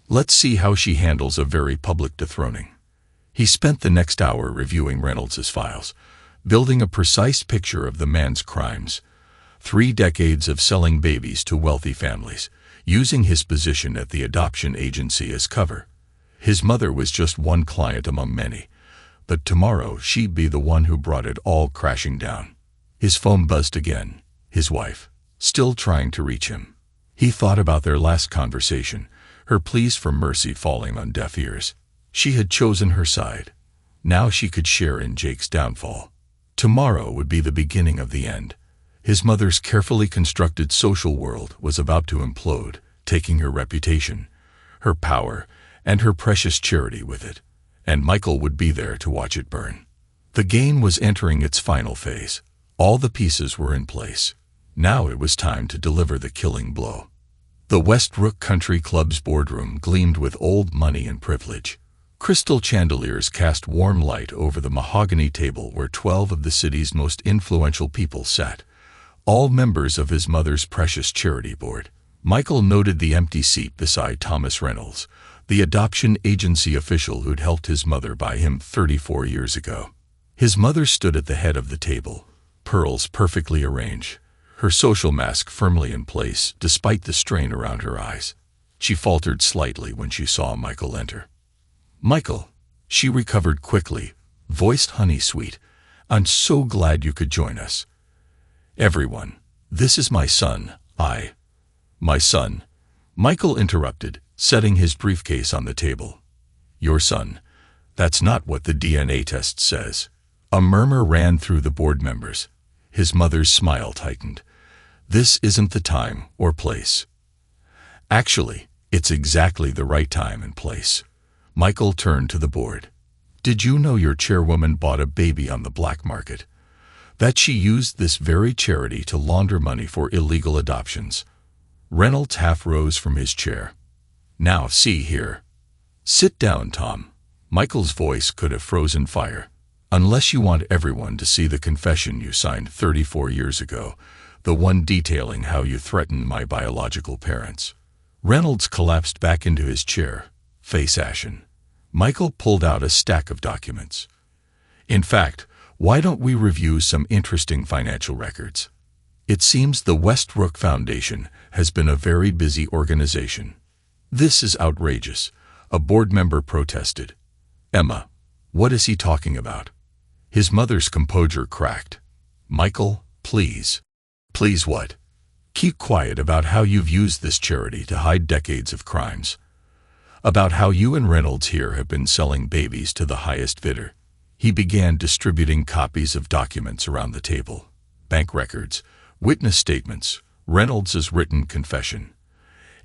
Let's see how she handles a very public dethroning." He spent the next hour reviewing Reynolds' files, building a precise picture of the man's crimes. 3 decades of selling babies to wealthy families, using his position at the adoption agency as cover. His mother was just one client among many, but tomorrow she'd be the one who brought it all crashing down. His phone buzzed again. His wife, still trying to reach him. He thought about their last conversation, her pleas for mercy falling on deaf ears. She had chosen her side. Now she could share in Jake's downfall. Tomorrow would be the beginning of the end. His mother's carefully constructed social world was about to implode, taking her reputation, her power, and her precious charity with it. And Michael would be there to watch it burn. The game was entering its final phase. All the pieces were in place. Now it was time to deliver the killing blow. The Westbrook Country Club's boardroom gleamed with old money and privilege. Crystal chandeliers cast warm light over the mahogany table where 12 of the city's most influential people sat, all members of his mother's precious charity board. Michael noted the empty seat beside Thomas Reynolds, the adoption agency official who'd helped his mother buy him 34 years ago. His mother stood at the head of the table, pearls perfectly arranged, her social mask firmly in place despite the strain around her eyes. She faltered slightly when she saw Michael enter. "Michael," she recovered quickly, voiced honey-sweet, "I'm so glad you could join us." "Everyone, this is my son, My son," Michael interrupted, setting his briefcase on the table. "Your son? That's not what the DNA test says." A murmur ran through the board members. His mother's smile tightened. "This isn't the time or place." "Actually, it's exactly the right time and place." Michael turned to the board. "Did you know your chairwoman bought a baby on the black market? That she used this very charity to launder money for illegal adoptions?" Reynolds half rose from his chair. "Now see here." "Sit down, Tom." Michael's voice could have frozen fire. "Unless you want everyone to see the confession you signed 34 years ago, the one detailing how you threatened my biological parents." Reynolds collapsed back into his chair, face ashen. Michael pulled out a stack of documents. "In fact, why don't we review some interesting financial records? It seems the Westbrook Foundation has been a very busy organization." "This is outrageous," a board member protested. "Emma, What is he talking about? His mother's composure cracked. Michael, please. Please what? Keep quiet about how you've used this charity to hide decades of crimes. About how you and Reynolds here have been selling babies to the highest bidder. He began distributing copies of documents around the table. Bank records, witness statements, Reynolds' written confession.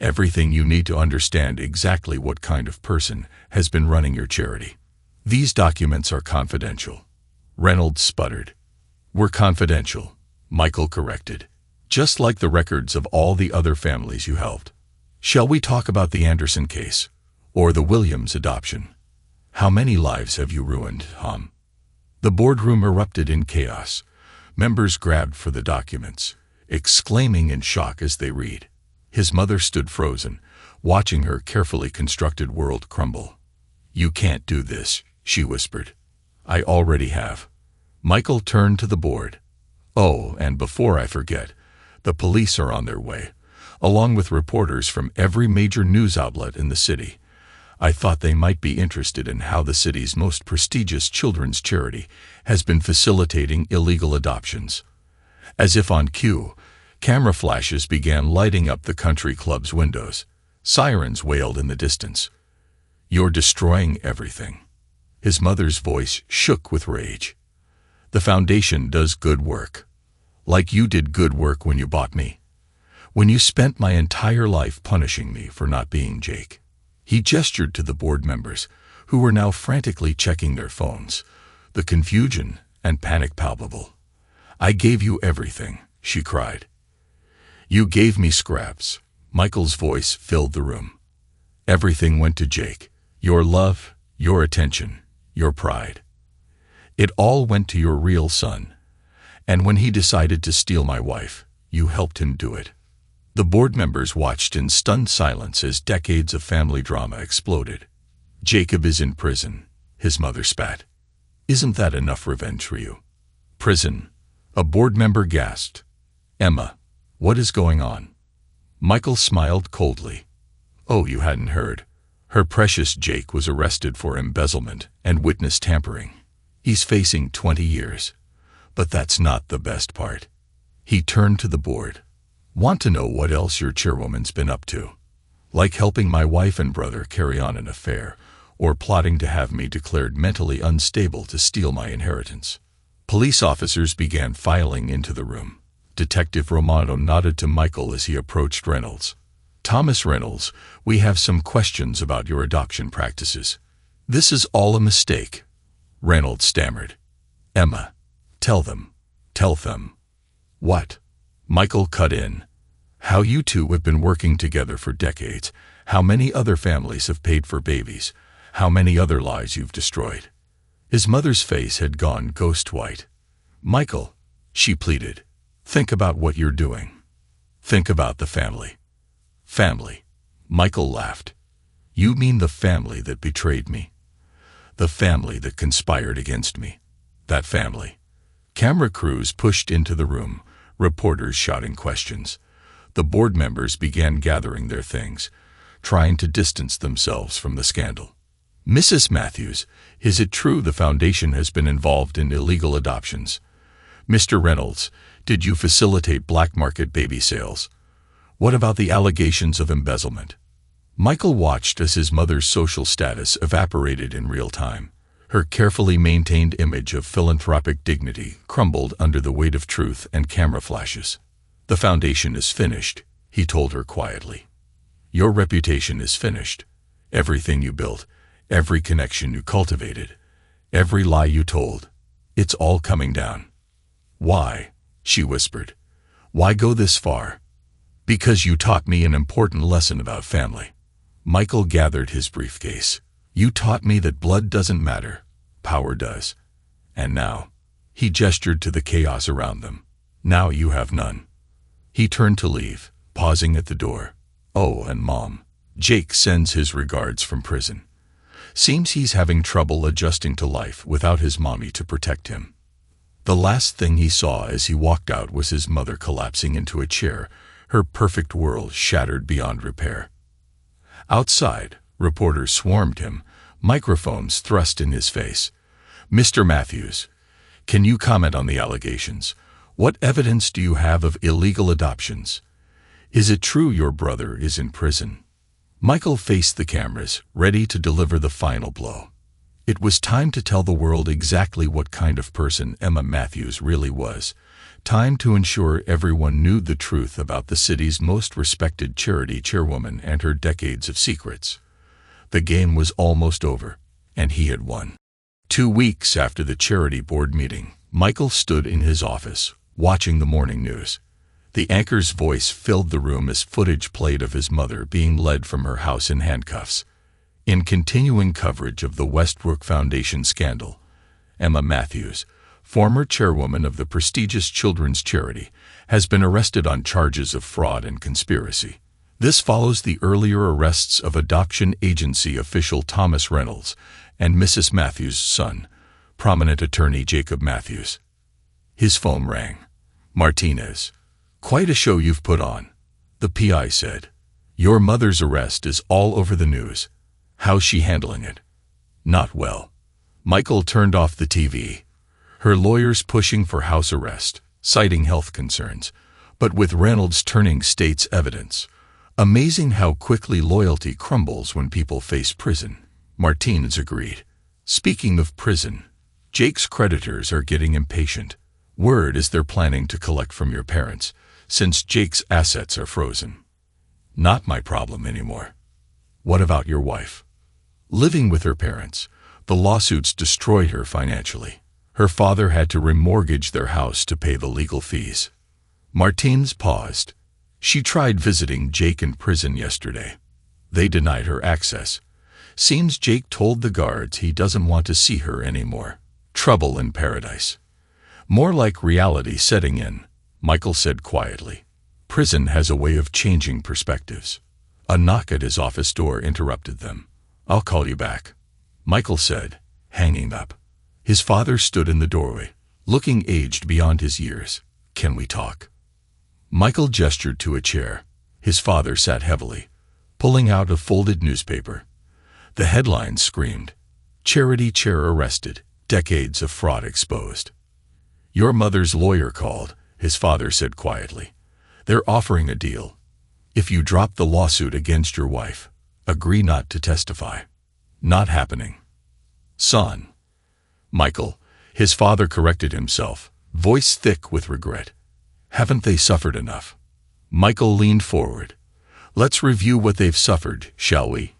Everything you need to understand exactly what kind of person has been running your charity. These documents are confidential. Reynolds sputtered. We're confidential, Michael corrected. Just like the records of all the other families you helped. Shall we talk about the Anderson case? Or the Williams adoption? How many lives have you ruined, Hom? The boardroom erupted in chaos. Members grabbed for the documents, exclaiming in shock as they read. His mother stood frozen, watching her carefully constructed world crumble. You can't do this, she whispered. I already have. Michael turned to the board. Oh, and before I forget, the police are on their way, along with reporters from every major news outlet in the city. I thought they might be interested in how the city's most prestigious children's charity has been facilitating illegal adoptions. As if on cue, camera flashes began lighting up the country club's windows. Sirens wailed in the distance. You're destroying everything. His mother's voice shook with rage. The foundation does good work. Like you did good work when you bought me. When you spent my entire life punishing me for not being Jake. He gestured to the board members, who were now frantically checking their phones, the confusion and panic palpable. I gave you everything, she cried. You gave me scraps. Michael's voice filled the room. Everything went to Jake. Your love, your attention, your pride. It all went to your real son. And when he decided to steal my wife, you helped him do it. The board members watched in stunned silence as decades of family drama exploded. Jacob is in prison, his mother spat. Isn't that enough revenge for you? Prison, a board member gasped. Emma, what is going on? Michael smiled coldly. Oh, you hadn't heard. Her precious Jake was arrested for embezzlement and witness tampering. He's facing 20 years. But that's not the best part. He turned to the board. Want to know what else your chairwoman's been up to? Like helping my wife and brother carry on an affair, or plotting to have me declared mentally unstable to steal my inheritance. Police officers began filing into the room. Detective Romano nodded to Michael as he approached Reynolds. Thomas Reynolds, we have some questions about your adoption practices. This is all a mistake, Reynolds stammered. Emma, tell them. Tell them. What? Michael cut in. How you two have been working together for decades. How many other families have paid for babies. How many other lives you've destroyed. His mother's face had gone ghost white. Michael, she pleaded, think about what you're doing. Think about the family. Family. Michael laughed. You mean the family that betrayed me? The family that conspired against me? That family. Camera crews pushed into the room, reporters shouting questions. The board members began gathering their things, trying to distance themselves from the scandal. Mrs. Matthews, is it true the foundation has been involved in illegal adoptions? Mr. Reynolds, did you facilitate black market baby sales? What about the allegations of embezzlement? Michael watched as his mother's social status evaporated in real time. Her carefully maintained image of philanthropic dignity crumbled under the weight of truth and camera flashes. The foundation is finished, he told her quietly. Your reputation is finished. Everything you built, every connection you cultivated, every lie you told, it's all coming down. Why? She whispered. Why go this far? Because you taught me an important lesson about family. Michael gathered his briefcase. You taught me that blood doesn't matter, power does. And now, he gestured to the chaos around them. Now you have none. He turned to leave, pausing at the door. Oh, and Mom. Jake sends his regards from prison. Seems he's having trouble adjusting to life without his mommy to protect him. The last thing he saw as he walked out was his mother collapsing into a chair, her perfect world shattered beyond repair. Outside, reporters swarmed him, microphones thrust in his face. Mr. Matthews, can you comment on the allegations? What evidence do you have of illegal adoptions? Is it true your brother is in prison? Michael faced the cameras, ready to deliver the final blow. It was time to tell the world exactly what kind of person Emma Matthews really was. Time to ensure everyone knew the truth about the city's most respected charity chairwoman and her decades of secrets. The game was almost over, and he had won. 2 weeks after the charity board meeting, Michael stood in his office, watching the morning news. The anchor's voice filled the room as footage played of his mother being led from her house in handcuffs. In continuing coverage of the Westbrook Foundation scandal, Emma Matthews, former chairwoman of the prestigious children's charity, has been arrested on charges of fraud and conspiracy. This follows the earlier arrests of adoption agency official Thomas Reynolds and Mrs. Matthews' son, prominent attorney Jacob Matthews. His phone rang. "Martinez, quite a show you've put on," the PI said. "Your mother's arrest is all over the news. How's she handling it?" "Not well." Michael turned off the TV. Her lawyers pushing for house arrest, citing health concerns, but with Reynolds turning state's evidence. Amazing how quickly loyalty crumbles when people face prison, Martinez agreed. Speaking of prison, Jake's creditors are getting impatient. Word is they're planning to collect from your parents, since Jake's assets are frozen. "Not my problem anymore." "What about your wife?" "Living with her parents. The lawsuits destroyed her financially. Her father had to remortgage their house to pay the legal fees." Martinez paused. "She tried visiting Jake in prison yesterday. They denied her access. Seems Jake told the guards he doesn't want to see her anymore. Trouble in paradise." "More like reality setting in," Michael said quietly. Prison has a way of changing perspectives. A knock at his office door interrupted them. "I'll call you back," Michael said, hanging up. His father stood in the doorway, looking aged beyond his years. "Can we talk?" Michael gestured to a chair. His father sat heavily, pulling out a folded newspaper. The headlines screamed, "Charity chair arrested, decades of fraud exposed." "Your mother's lawyer called," his father said quietly. "They're offering a deal. If you drop the lawsuit against your wife, agree not to testify." "Not happening." "Son." "Michael," his father corrected himself, voice thick with regret. "Haven't they suffered enough?" Michael leaned forward. "Let's review what they've suffered, shall we?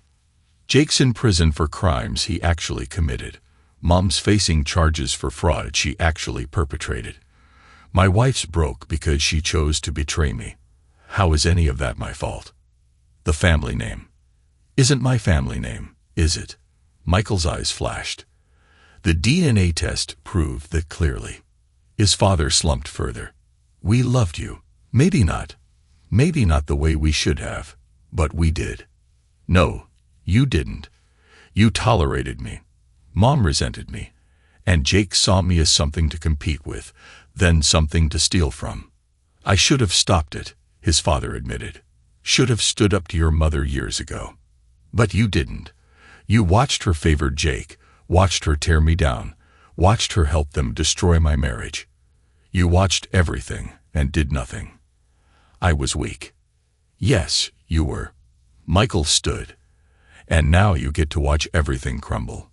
Jake's in prison for crimes he actually committed. Mom's facing charges for fraud she actually perpetrated. My wife's broke because she chose to betray me. How is any of that my fault?" "The family name." "Isn't my family name, is it?" Michael's eyes flashed. "The DNA test proved that clearly." His father slumped further. "We loved you. Maybe not. Maybe not the way we should have, but we did." "No, you didn't. You tolerated me. Mom resented me, and Jake saw me as something to compete with, then something to steal from. I should have stopped it," his father admitted. "Should have stood up to your mother years ago. But you didn't. You watched her favor Jake, watched her tear me down, watched her help them destroy my marriage. You watched everything and did nothing. I was weak." "Yes, you were." Michael stood. "And now you get to watch everything crumble.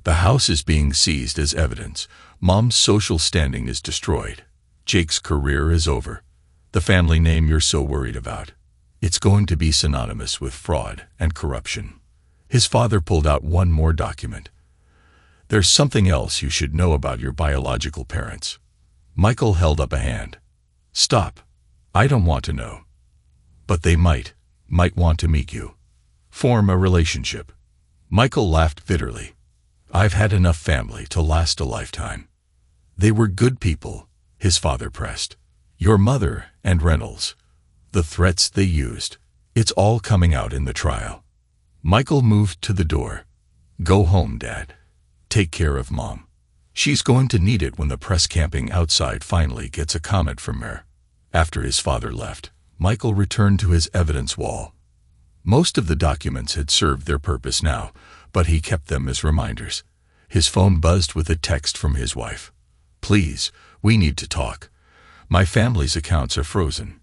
The house is being seized as evidence. Mom's social standing is destroyed. Jake's career is over. The family name you're so worried about, it's going to be synonymous with fraud and corruption." His father pulled out one more document. "There's something else you should know about your biological parents." Michael held up a hand. "Stop. I don't want to know. But they might want to meet you. Form a relationship." Michael laughed bitterly. "I've had enough family to last a lifetime." "They were good people," his father pressed. "Your mother and Reynolds. The threats they used. It's all coming out in the trial." Michael moved to the door. "Go home, Dad. Take care of Mom. She's going to need it when the press camping outside finally gets a comment from her." After his father left, Michael returned to his evidence wall. Most of the documents had served their purpose now, but he kept them as reminders. His phone buzzed with a text from his wife. "Please, we need to talk. My family's accounts are frozen.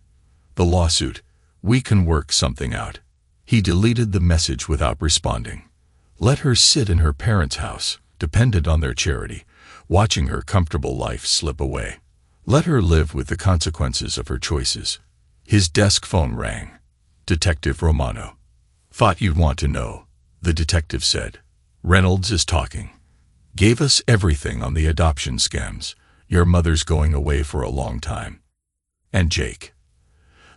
The lawsuit, we can work something out." He deleted the message without responding. Let her sit in her parents' house, dependent on their charity, watching her comfortable life slip away. Let her live with the consequences of her choices. His desk phone rang. Detective Romano. "Thought you'd want to know," the detective said. "Reynolds is talking. Gave us everything on the adoption scams. Your mother's going away for a long time. And Jake.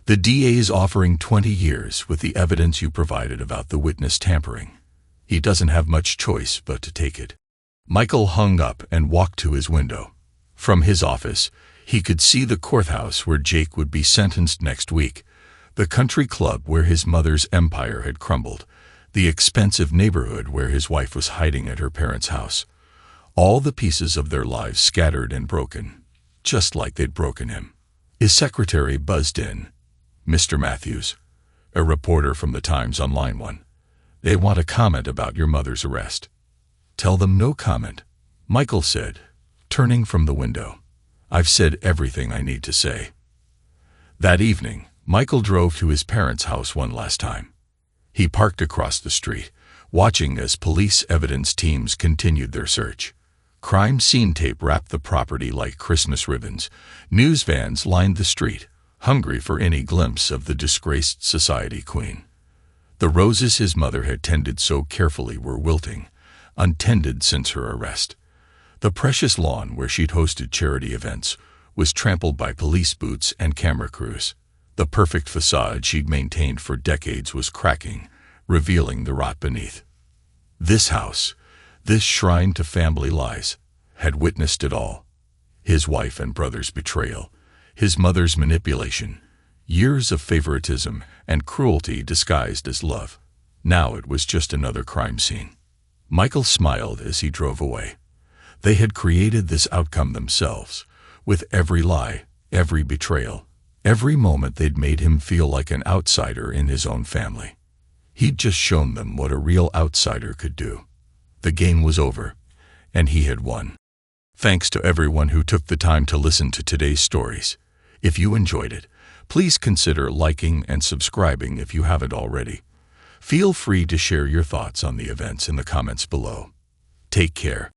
The DA's offering 20 years with the evidence you provided about the witness tampering. He doesn't have much choice but to take it." Michael hung up and walked to his window. From his office, he could see the courthouse where Jake would be sentenced next week, the country club where his mother's empire had crumbled, the expensive neighborhood where his wife was hiding at her parents' house. All the pieces of their lives scattered and broken, just like they'd broken him. His secretary buzzed in. "Mr. Matthews, a reporter from the Times on line 1. They want a comment about your mother's arrest." "Tell them no comment," Michael said, turning from the window. "I've said everything I need to say." That evening, Michael drove to his parents' house one last time. He parked across the street, watching as police evidence teams continued their search. Crime scene tape wrapped the property like Christmas ribbons. News vans lined the street, hungry for any glimpse of the disgraced society queen. The roses his mother had tended so carefully were wilting, untended since her arrest. The precious lawn where she'd hosted charity events was trampled by police boots and camera crews. The perfect facade she'd maintained for decades was cracking, revealing the rot beneath. This house, this shrine to family lies, had witnessed it all. His wife and brother's betrayal, his mother's manipulation, years of favoritism and cruelty disguised as love. Now it was just another crime scene. Michael smiled as he drove away. They had created this outcome themselves, with every lie, every betrayal, every moment they'd made him feel like an outsider in his own family. He'd just shown them what a real outsider could do. The game was over, and he had won. Thanks to everyone who took the time to listen to today's stories. If you enjoyed it, please consider liking and subscribing if you haven't already. Feel free to share your thoughts on the events in the comments below. Take care.